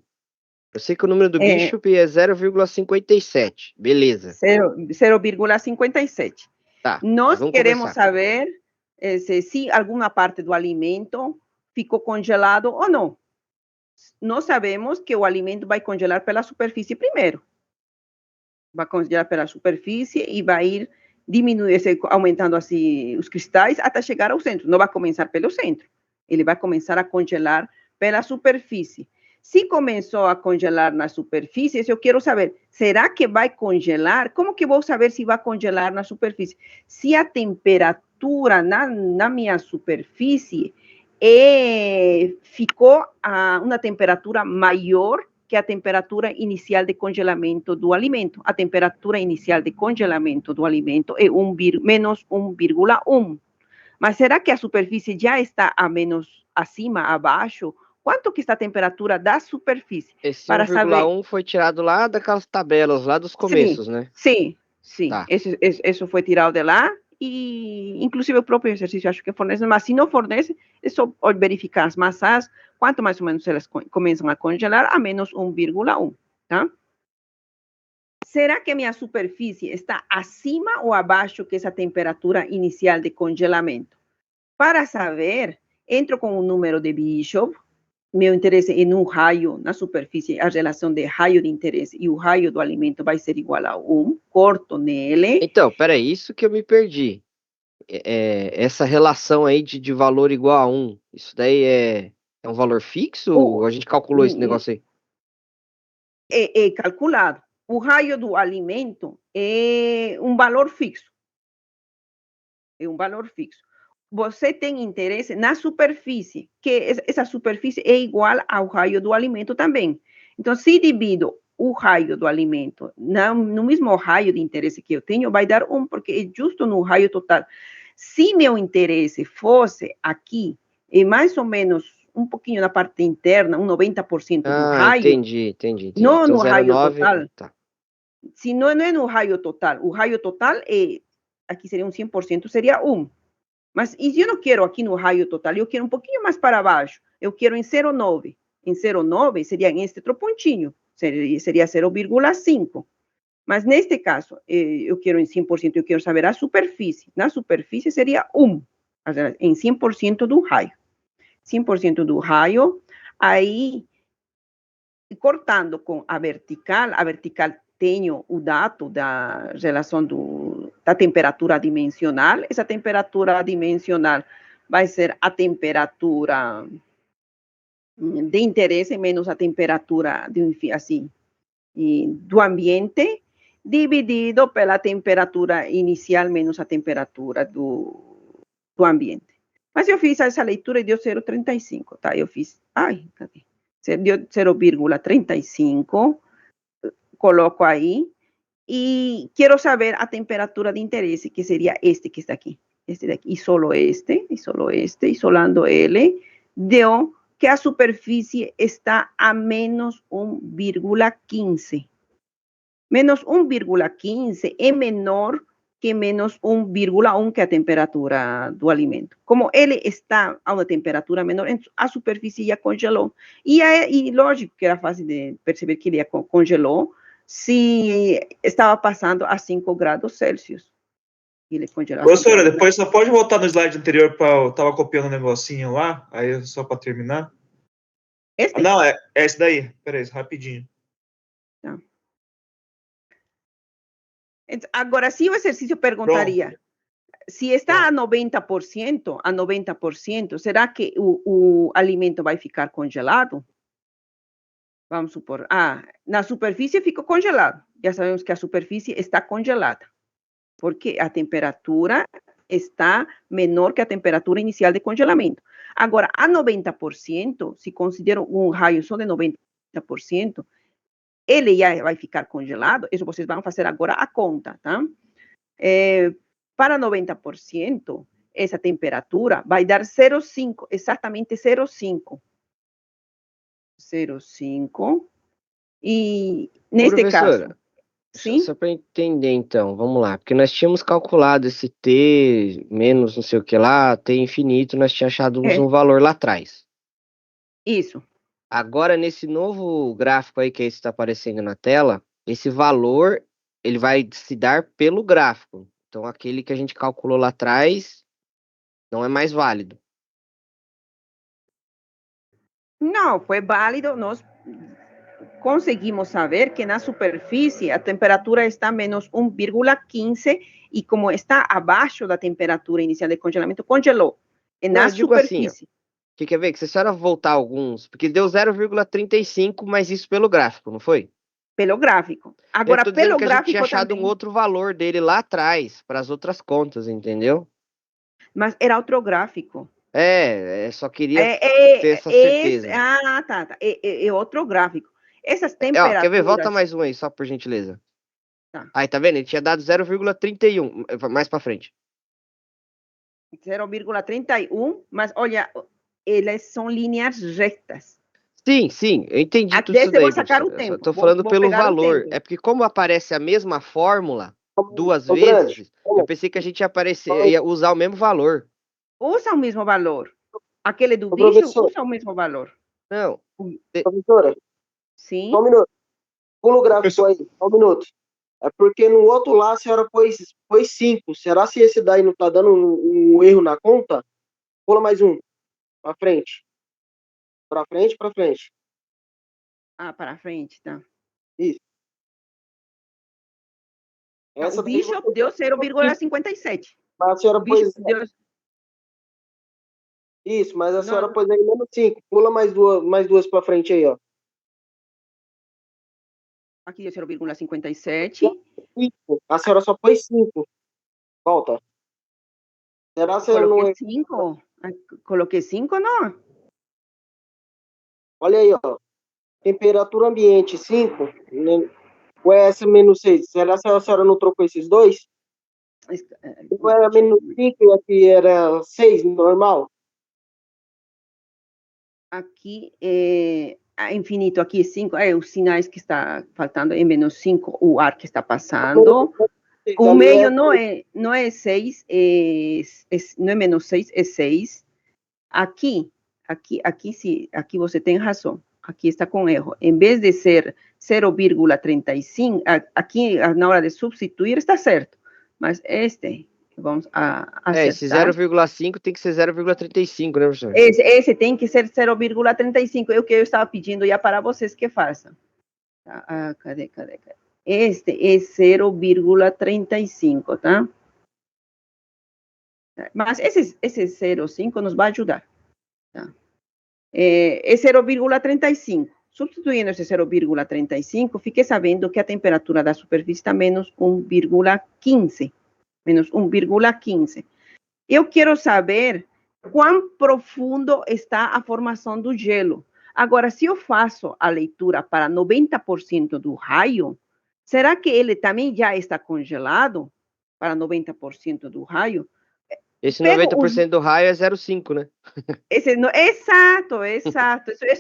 Eu sei que o número do Bishop é 0,57. Beleza. 0,57. Tá. Nós queremos saber se alguma parte do alimento ficou congelado ou não. Nós sabemos que o alimento vai congelar pela superfície primeiro. Vai congelar pela superfície e vai ir aumentando assim os cristais até chegar ao centro. Não vai começar pelo centro. Ele vai começar a congelar pela superfície. Se começou a congelar na superfície, eu quero saber, será que vai congelar? Como que vou saber se vai congelar na superfície? Se a temperatura na minha superfície ficou a uma temperatura maior que a temperatura inicial de congelamento do alimento. A temperatura inicial de congelamento do alimento é menos 1,1. Mas será que a superfície já está acima, abaixo? Quanto que está a temperatura da superfície? Esse 1,1 foi tirado lá daquelas tabelas, lá dos começos, sim, né? Sim. Tá. Isso foi tirado de lá. E, inclusive, o próprio exercício acho que fornece, mas se não fornece, é só verificar as massas, quanto mais ou menos elas começam a congelar, a menos 1,1, tá? Será que a minha superfície está acima ou abaixo que essa temperatura inicial de congelamento? Para saber, entro com o número de Bishop, meu interesse é no raio, na superfície, a relação de raio de interesse e o raio do alimento vai ser igual a 1, corto nele. Então, peraí, isso que eu me perdi. Essa relação aí de valor igual a 1, isso daí é um valor fixo ou a gente calculou esse negócio aí? É calculado. O raio do alimento é um valor fixo. É um valor fixo. Você tem interesse na superfície, que essa superfície é igual ao raio do alimento também. Então, se divido o raio do alimento no mesmo raio de interesse que eu tenho, vai dar 1, porque é justo no raio total. Se meu interesse fosse aqui, é mais ou menos um pouquinho na parte interna, 90% do raio. Entendi. Não então, no raio 0,9, total. Tá. Se não é no raio total. O raio total aqui seria 100%, seria 1. Mas e se eu não quero aqui no raio total, eu quero um pouquinho mais para baixo. Eu quero em 0,9. Em 0,9 seria em este outro pontinho. Seria 0,5. Mas neste caso, eu quero em 100%, eu quero saber a superfície. Na superfície seria 1, em 100% do raio. 100% do raio, aí, cortando com a vertical tenho o dado da relação da temperatura dimensional. Essa temperatura dimensional vai ser a temperatura de interesse menos a temperatura assim, do ambiente, dividido pela temperatura inicial menos a temperatura do ambiente. Mas eu fiz essa leitura e deu 0,35, tá? Eu fiz, cadê? Deu 0,35, coloco aí, e quero saber a temperatura de interesse, que seria este que está aqui. Este daqui, e solo este, isolando ele, deu que a superfície está a menos 1,15. Menos 1,15 é menor que menos 1,1, que é a temperatura do alimento. Como ele está a uma temperatura menor, a superfície já congelou. E lógico que era fácil de perceber que ele já congelou se estava passando a 5 graus Celsius. Ele congelou. Professora, depois só pode voltar no slide anterior, eu estava copiando um negocinho lá, aí só para terminar. Não, é esse daí. Peraí, rapidinho. Tá. Agora, se o exercício perguntaria, pronto, se está a 90%, será que o alimento vai ficar congelado? Vamos supor, na superfície ficou congelado. Já sabemos que a superfície está congelada, porque a temperatura está menor que a temperatura inicial de congelamento. Agora, a 90%, se considero um raio só de 90%, ele já vai ficar congelado. Isso vocês vão fazer agora a conta, tá? Para 90%, essa temperatura vai dar 0,5, exatamente 0,5. 0,5. E neste caso... Sim? Só para entender, então, vamos lá. Porque nós tínhamos calculado esse T menos não sei o que lá, T infinito, nós tínhamos achado um valor lá atrás. Isso. Agora, nesse novo gráfico aí que está aparecendo na tela, esse valor, ele vai se dar pelo gráfico. Então, aquele que a gente calculou lá atrás não é mais válido. Não, foi válido. Nós conseguimos saber que na superfície a temperatura está menos 1,15 e como está abaixo da temperatura inicial de congelamento, congelou. Na superfície. Assim, que quer ver? Que se a senhora voltar alguns, porque deu 0,35, mas isso pelo gráfico, não foi? Pelo gráfico. Agora, pelo que gráfico a gente tinha achado também... um outro valor dele lá atrás, para as outras contas, entendeu? Mas era outro gráfico. Só queria ter essa certeza. Tá. É outro gráfico. Essas temperaturas... Quer ver? Volta mais um aí, só por gentileza. Tá. Aí, tá vendo? Ele tinha dado 0,31, mais para frente. 0,31, mas olha, elas são linhas retas. Sim, eu entendi Até tudo isso daí. Vou sacar o tempo. Estou falando pelo valor. É porque como aparece a mesma fórmula duas vezes, eu pensei que a gente ia usar o mesmo valor. Usa o mesmo valor. Aquele do bicho usa o mesmo valor. Não. Professora? Sim? Só um minuto. Pula o gráfico aí, só um minuto. É porque no outro lá a senhora pôs 5. Será se esse daí não está dando um erro na conta? Pula mais um. Para frente. Para frente. Para frente, tá. Isso. O bicho deu 0,57. Mas a senhora pôs... Isso, mas a senhora pôs aí menos 5. Pula mais duas para frente aí, ó. Aqui deu 0,57. A senhora só pôs 5. Volta. Será que não é... 5? Coloquei 5, não? Olha aí, ó. Temperatura ambiente 5. O ES menos 6. Será que a senhora não trocou esses dois? Ou era menos 5 e aqui era 6, normal? Aqui é infinito, aqui é 5. Os sinais que está faltando é menos 5, o ar que está passando. O meio não é 6, não é menos 6, é 6. Aqui você tem razão. aqui está com erro. Em vez de ser 0,35, aqui na hora de substituir está certo. Mas vamos acertar. Esse 0,5 tem que ser 0,35, né, professor? Esse tem que ser 0,35. É o que eu estava pedindo já para vocês que façam. Cadê? Este é 0,35, tá? Mas esse 0,5 nos vai ajudar. Tá? É 0,35. Substituindo esse 0,35, fiquei sabendo que a temperatura da superfície está menos 1,15. Menos 1,15. Eu quero saber quão profundo está a formação do gelo. Agora, se eu faço a leitura para 90% do raio, será que ele também já está congelado para 90% do raio? Esse 90% do raio é 0,5, né? Exato. Isso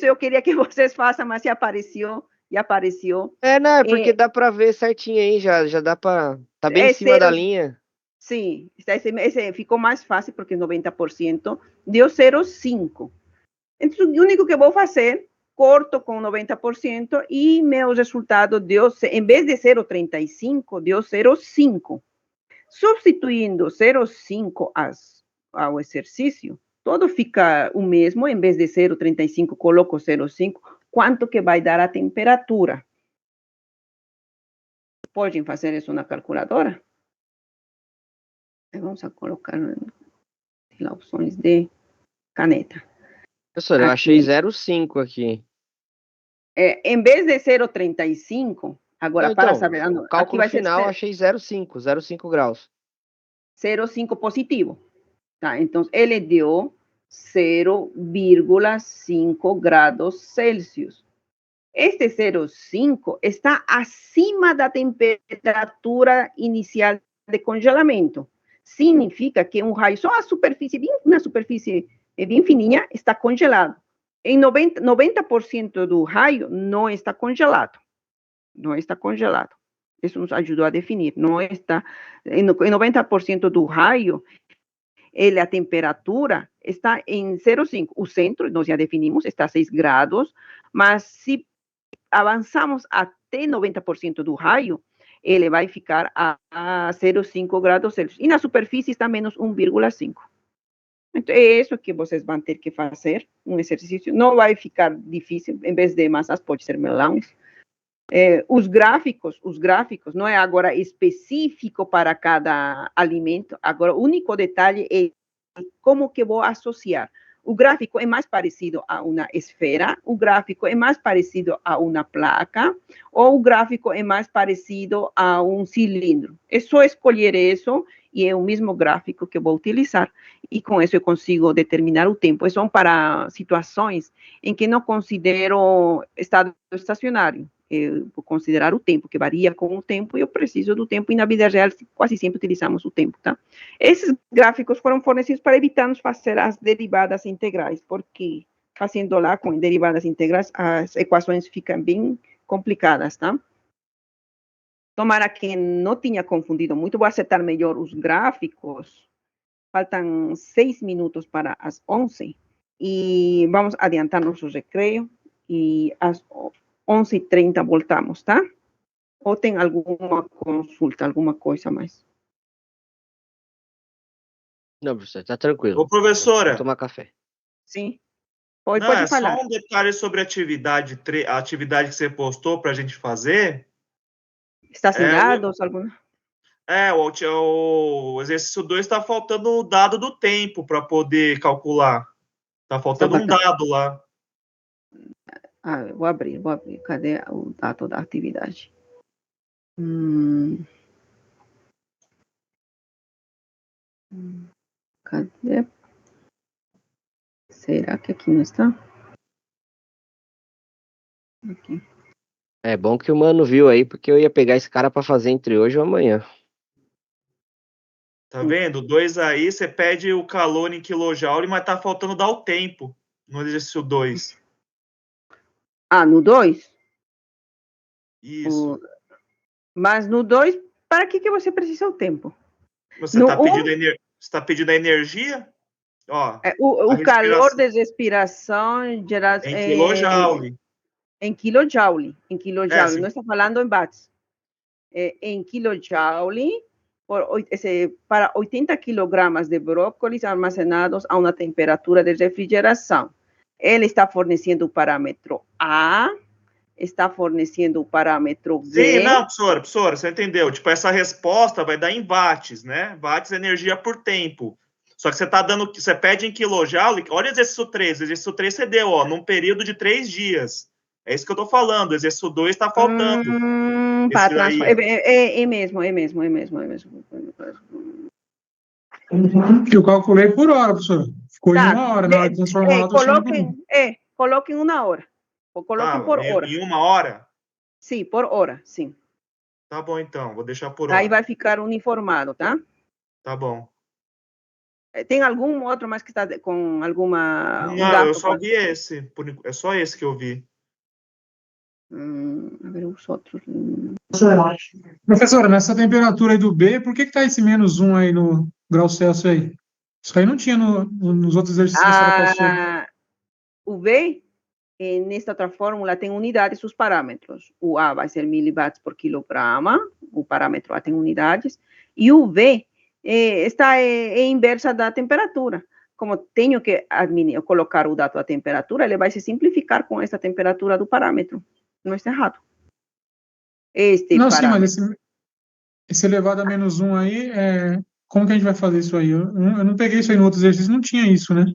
eu queria que vocês façam, mas já apareceu. Não, é porque dá para ver certinho aí, já dá para... Tá bem em cima da linha. Sim, esse ficou mais fácil, porque 90% deu 0,5. Então, o único que vou fazer, corto com 90% e meu resultado deu, em vez de 0,35, deu 0,5. Substituindo 0,5 ao exercício, todo fica o mesmo. Em vez de 0,35, coloco 0,5. Quanto que vai dar a temperatura? Podem fazer isso na calculadora? Vamos a colocar nas opções de caneta. Professor, eu achei 0,5 aqui. Em vez de 0,35, agora para saber... O cálculo final, achei 0,5 graus. 0,5 positivo. Tá? Então, ele deu 0,5 graus Celsius. Este 0,5 está acima da temperatura inicial de congelamento. Significa que um raio, só uma superfície bem fininha, está congelado. Em 90% do raio não está congelado. Não está congelado. Isso nos ajudou a definir. Não está, em 90% do raio, a temperatura está em 0,5. O centro, nós já definimos, está a 6 graus, mas se avançamos até 90% do raio, ele vai ficar a 0,5 graus Celsius. E na superfície está menos 1,5. Então, é isso que vocês vão ter que fazer, um exercício. Não vai ficar difícil, em vez de massas, pode ser melões. Os gráficos, não é agora específico para cada alimento. Agora, o único detalhe é como que vou associar. O gráfico é mais parecido a uma esfera, o gráfico é mais parecido a uma placa, ou o gráfico é mais parecido a um cilindro. É só escolher isso e é o mesmo gráfico que eu vou utilizar. E com isso eu consigo determinar o tempo. São para situações em que não considero estado estacionário. Eu vou considerar o tempo, que varia com o tempo, e eu preciso do tempo, e na vida real quase sempre utilizamos o tempo, tá? Esses gráficos foram fornecidos para evitarmos fazer as derivadas integrais, porque fazendo lá com derivadas integrais, as equações ficam bem complicadas, tá? Tomara que não tenha confundido muito, vou acertar melhor os gráficos. Faltam 6 minutos para as 11, e vamos adiantar nosso recreio, e às 11h30 voltamos, tá? Ou tem alguma consulta, alguma coisa mais? Não, professor, tá tranquilo. Ô, professora. Vou tomar café. Sim. Pode falar. Só um detalhe sobre a atividade que você postou para a gente fazer. Está sem dados? Alguma? O exercício 2 está faltando o dado do tempo para poder calcular. Está faltando um dado lá. Eu vou abrir. Cadê o dado da atividade? Cadê? Será que aqui não está? Aqui. É bom que o mano viu aí, porque eu ia pegar esse cara para fazer entre hoje ou amanhã. Tá vendo? 2 aí, você pede o calor em quilojoule, mas tá faltando dar o tempo no exercício 2. No 2? Isso. Mas no 2, para que você precisa o tempo? Você está pedindo a energia? Ó, o calor de respiração gerado em quilojoule. Em kilojoule, não está falando em watts. Em kilojoule, para 80 quilogramas de brócolis armazenados a uma temperatura de refrigeração. Ele está fornecendo o parâmetro A, está fornecendo o parâmetro B. Sim, não, professora, você entendeu. Tipo, essa resposta vai dar em watts, né? Watts é energia por tempo. Só que você pede em kilojoule, olha o exercício 3. O exercício 3 você deu, ó, num período de 3 dias. É isso que eu tô falando. O exercício 2 está faltando. É mesmo. Eu calculei por hora, professor. Ficou em 1 hora, na hora de transformar coloquem 1 hora. Ou coloquem por hora. Em 1 hora? Sim, por hora, sim. Tá bom, então. Vou deixar por hora. Aí vai ficar uniformado, tá? Tá bom. Tem algum outro mais que está com alguma... Não, eu só vi esse. É só esse que eu vi. A ver os outros. Professora, nessa temperatura aí do B, por que está esse -1 aí no grau Celsius aí? Isso aí não tinha nos outros exercícios que a senhora passou. O B, nesta outra fórmula, tem unidades os parâmetros. O A vai ser miliwatts por quilograma, o parâmetro A tem unidades, e o V está inversa da temperatura. Como tenho que colocar o dado da temperatura, ele vai se simplificar com essa temperatura do parâmetro. Não está errado. Não, sim, mas esse elevado a -1 aí, como que a gente vai fazer isso aí? Eu não peguei isso aí no outro exercício, não tinha isso, né?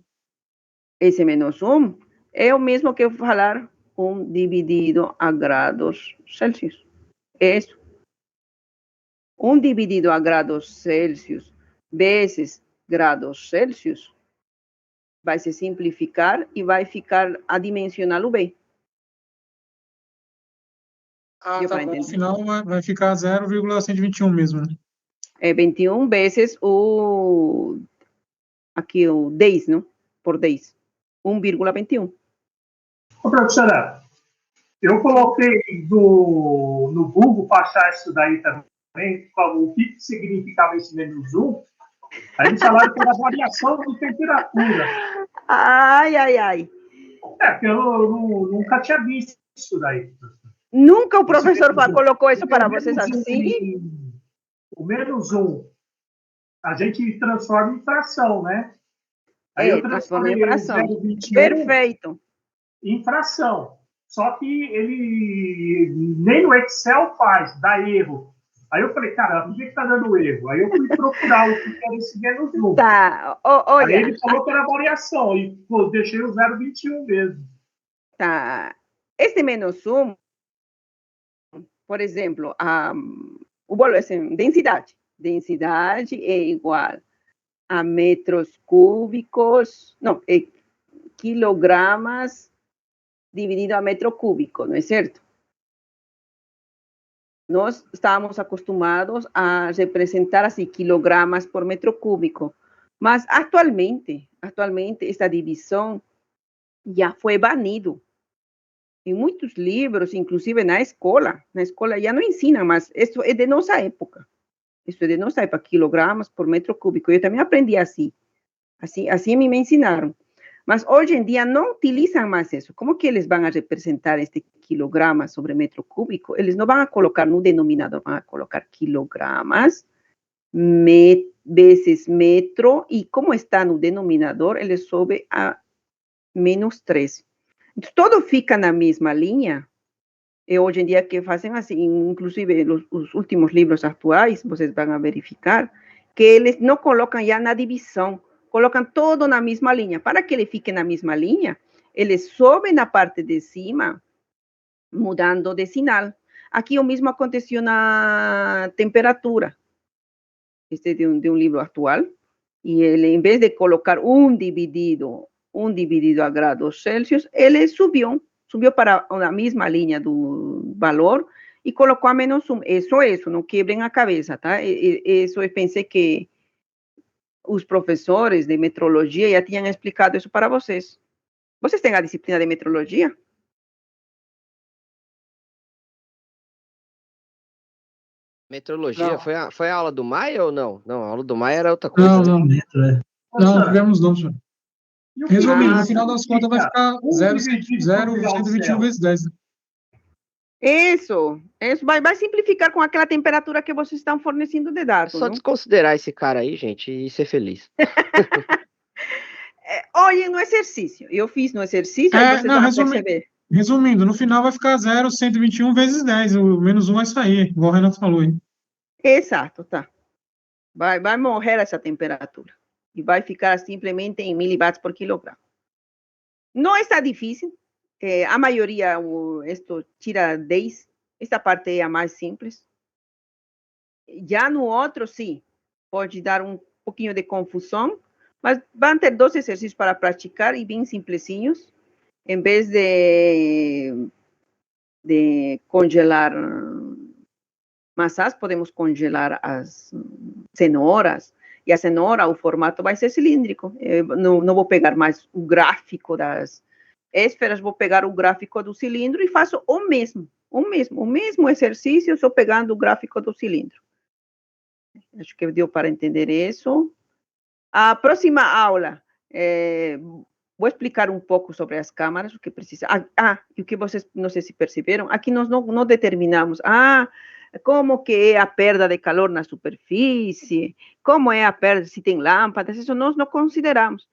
Esse -1 é o mesmo que eu falar 1 dividido a graus Celsius. É isso. 1 dividido a graus Celsius vezes graus Celsius vai se simplificar e vai ficar adimensional o B. Tá bom. No final vai ficar 0,121 mesmo, né? 21 vezes aqui o 10, não? Por 10. 1,21. Ô, professora, eu coloquei no Google para achar isso daí também, o que significava esse -1. Aí eles falaram que era variação de temperatura. Ai. Porque eu nunca tinha visto isso daí. Nunca o professor colocou isso para vocês assim? O -1, a gente transforma em fração, né? Aí eu transforma em fração. Perfeito. Em fração. Só que ele nem no Excel faz, dá erro. Aí eu falei, cara, por que está dando erro? Aí eu fui procurar o que era esse -1. Tá, olha. Aí ele falou que era variação, e deixei o 0,21 mesmo. Tá. Esse -1, por exemplo, o valor é densidade. Densidade é igual a metros cúbicos, não, quilogramas dividido a metro cúbico, não é certo? Nós estamos acostumados a representar assim quilogramas por metro cúbico, mas atualmente esta divisão já foi banido. Em muitos livros, inclusive na escola já não ensinam, mas isso é de nossa época. Isso é de nossa época, quilogramas por metro cúbico. Eu também aprendi assim me ensinaram. Mas hoje em dia não utilizam mais isso. Como que eles vão representar este quilograma sobre metro cúbico? Eles não vão colocar no denominador, vão colocar quilogramas vezes metro, e como está no denominador, ele sobe a -3. Então, tudo fica na mesma linha. E hoje em dia que fazem assim, inclusive os últimos livros atuais, vocês vão verificar que eles não colocam já na divisão, colocam todo na mesma linha. Para que ele fique na mesma linha, eles sobem na parte de cima, mudando de sinal. Aqui o mesmo aconteceu na temperatura. Este é de um livro atual. E ele, em vez de colocar 1 dividido a graus Celsius, ele subiu para a mesma linha do valor e colocou a -1. Isso, não quebrem a cabeça, tá? Isso eu pensei que os professores de metrologia já tinham explicado isso para vocês. Vocês têm a disciplina de metrologia? Metrologia, foi a aula do Maia ou não? Não, a aula do Maia era outra coisa. Não tivemos não, senhor. Resumindo, no final das contas vai ficar 0,121 vezes 10. Isso vai simplificar com aquela temperatura que vocês estão fornecendo de dados. Só desconsiderar esse cara aí, gente, e ser feliz. Olhem no exercício. Eu fiz no exercício, aí vocês vão perceber. Resumindo, no final vai ficar 0, 121 vezes 10. O menos 1 vai sair, igual o Renato falou aí. Exato, tá. Vai morrer essa temperatura. E vai ficar simplesmente em miliwatts por quilograma. Não está difícil. A maioria, esto tira 10. Esta parte é a mais simples. Já no outro, sim, pode dar um pouquinho de confusão, mas vão ter 2 exercícios para praticar e bem simplesinhos. Em vez de congelar maçãs, podemos congelar as cenouras. E a cenoura, o formato vai ser cilíndrico. Eu não vou pegar mais o gráfico das esferas, vou pegar o gráfico do cilindro e faço o mesmo exercício, só pegando o gráfico do cilindro. Acho que deu para entender isso. A próxima aula, vou explicar um pouco sobre as câmaras, o que precisa. E o que vocês, não sei se perceberam, aqui nós não determinamos, como que é a perda de calor na superfície, como é a perda, se tem lâmpadas, isso nós não consideramos.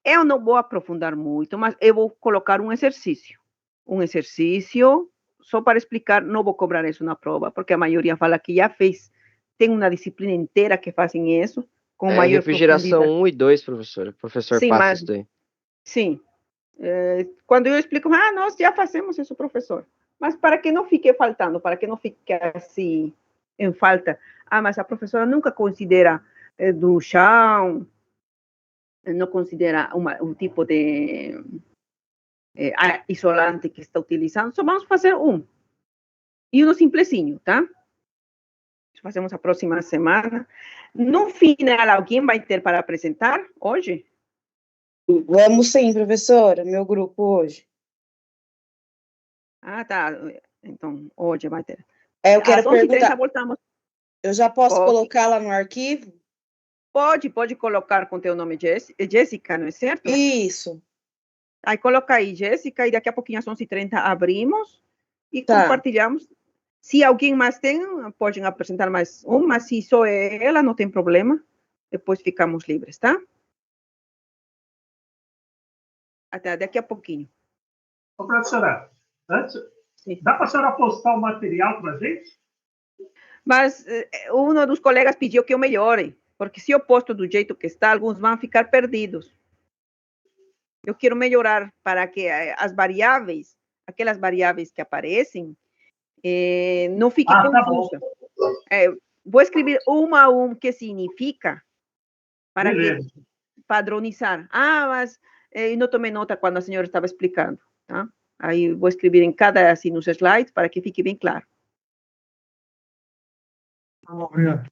Eu não vou aprofundar muito, mas eu vou colocar um exercício só para explicar, não vou cobrar isso na prova, porque a maioria fala que já fez, tem uma disciplina inteira que fazem isso, com maior refrigeração 1 e 2, professor. O professor sim, passa isso daí. Sim. Quando eu explico, nós já fazemos isso, professor. Mas para que não fique faltando, para que não fique assim, em falta. Mas a professora nunca considera do chão, não considera um tipo de isolante que está utilizando, só vamos fazer e um simplesinho, tá? Fazemos a próxima semana. No final, alguém vai ter para apresentar hoje? Vamos sim, professora, meu grupo hoje. Tá. Então, hoje vai ter. Eu quero perguntar. Voltamos. Eu já posso colocar lá no arquivo? Pode colocar com teu nome Jéssica, não é certo? Isso. Aí coloca aí, Jéssica, e daqui a pouquinho às 11h30 abrimos e compartilhamos. Se alguém mais tem, podem apresentar mais mas se só é ela, não tem problema. Depois ficamos livres, tá? Até daqui a pouquinho. Ô, professora, antes, dá para a senhora postar o material para a gente? Mas um dos colegas pediu que eu melhore, porque se eu posto do jeito que está, alguns vão ficar perdidos. Eu quero melhorar para que as variáveis, aquelas variáveis que aparecem, não fiquem confusas. Vou escrever uma a uma o que significa, para que padronizar. Mas eu não tomei nota quando a senhora estava explicando, tá? Aí vou escrever em cada, assim, nos slides, para que fique bem claro. Obrigado.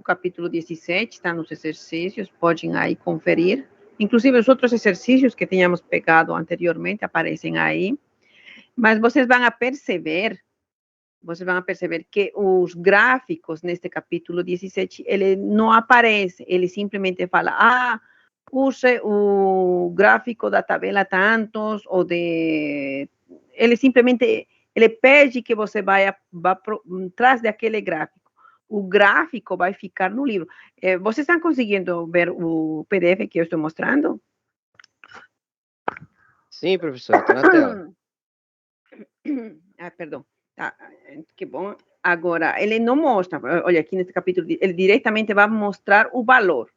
Capítulo 17, está nos exercícios, podem aí conferir. Inclusive, os outros exercícios que tínhamos pegado anteriormente aparecem aí. Mas vocês vão perceber que os gráficos neste capítulo 17, ele não aparece, ele simplesmente fala, use o gráfico da tabela tantos, ou de ele simplesmente ele pede que você vá atrás daquele gráfico. O gráfico vai ficar no livro. Vocês estão conseguindo ver o PDF que eu estou mostrando? Sim, professor, está na tela. Perdão. Tá, que bom. Agora, ele não mostra, olha, aqui nesse capítulo, ele diretamente vai mostrar o valor.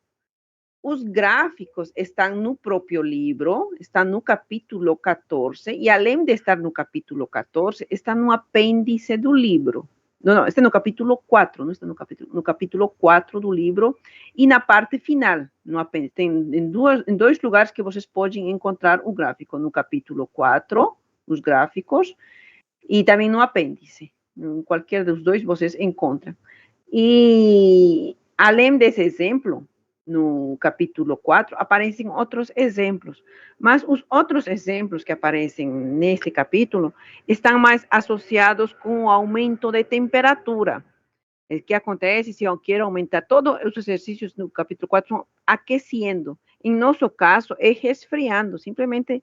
Os gráficos estão no próprio livro, estão no capítulo 14, e além de estar no capítulo 14, está no apêndice do livro. Não, está no capítulo 4, não está no capítulo 4 do livro, e na parte final, no apêndice. Tem em dois lugares que vocês podem encontrar o gráfico, no capítulo 4, os gráficos, e também no apêndice. Em qualquer dos dois vocês encontram. E, além desse exemplo, no capítulo 4, aparecem outros exemplos. Mas os outros exemplos que aparecem nesse capítulo estão mais associados com o aumento de temperatura. O que acontece se eu quero aumentar todos os exercícios no capítulo 4 aquecendo. Em nosso caso, é resfriando. Simplesmente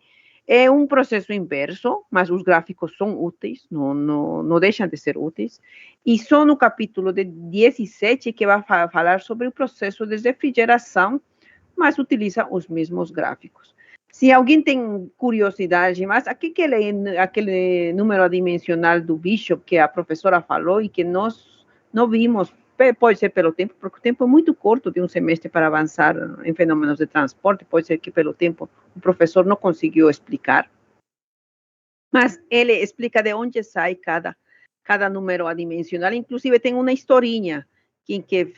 é um processo inverso, mas os gráficos são úteis, não deixam de ser úteis. E só no capítulo 17 que vai falar sobre o processo de refrigeração, mas utiliza os mesmos gráficos. Se alguém tem curiosidade, mas aquele número adimensional do Bishop que a professora falou e que nós não vimos, pode ser pelo tempo, porque o tempo é muito curto de um semestre para avançar em fenômenos de transporte, pode ser que pelo tempo o professor não conseguiu explicar, mas ele explica de onde sai cada número adimensional, inclusive tem uma historinha, quem que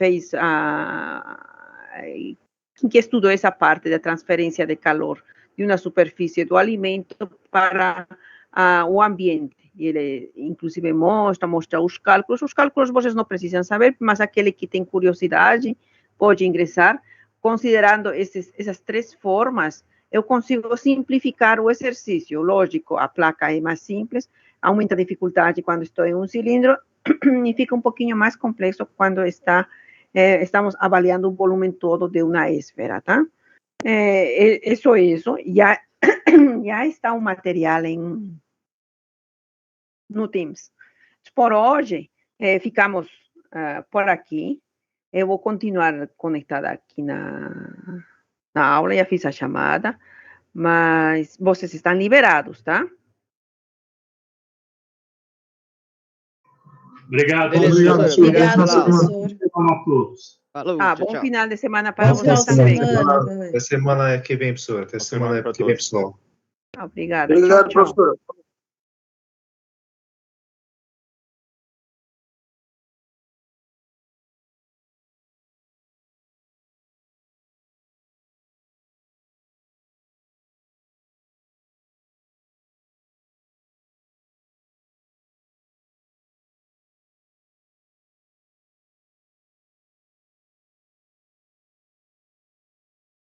estudou essa parte da transferência de calor de uma superfície do alimento para o ambiente. E ele, inclusive, mostra os cálculos. Os cálculos vocês não precisam saber, mas aquele que tem curiosidade pode ingressar. Considerando essas três formas, eu consigo simplificar o exercício. Lógico, a placa é mais simples, aumenta a dificuldade quando estou em um cilindro e fica um pouquinho mais complexo quando estamos avaliando o volume todo de uma esfera, tá? Isso. Já está o material no Teams. Por hoje, ficamos por aqui. Eu vou continuar conectada aqui na aula, já fiz a chamada, mas vocês estão liberados, tá? Obrigado, professor. Obrigado, professor. A todos. Falou, Bom tchau. final de semana para Bom final vocês de também. semana. Até semana que vem, professor. Até semana que vem, pessoal. Obrigada. Obrigado, Tchau, tchau. professor.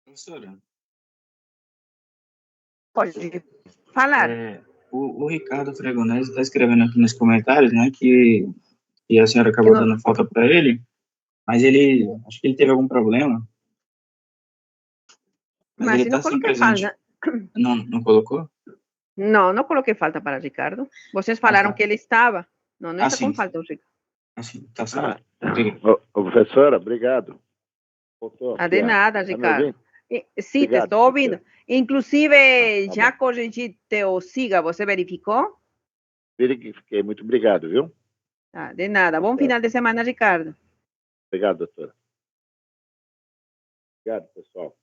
Professora, Pode falar. o Ricardo Fregonese está escrevendo aqui nos comentários, né, que a senhora acabou dando falta para ele, mas acho que ele teve algum problema. Mas ele está sempre presente. Falta. Não colocou? Não coloquei falta para Ricardo. Vocês falaram que ele estava. Não está com falta, Ricardo. Assim, tá certo. Professora, obrigado. De nada, Ricardo. Sim, te estou ouvindo. Inclusive, já corrigi teu siga, você verificou? Verifiquei, muito obrigado, viu? De nada. Bom final de semana, Ricardo. Obrigado, doutora. Obrigado, pessoal.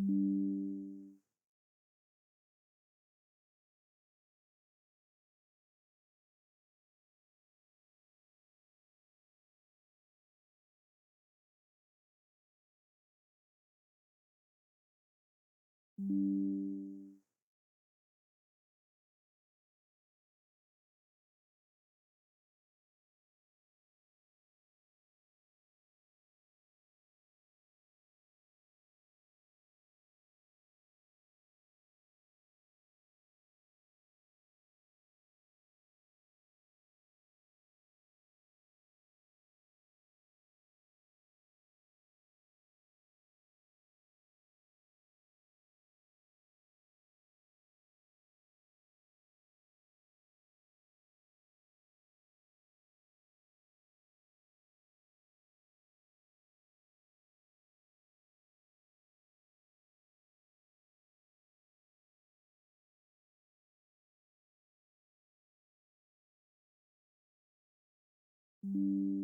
Thank you.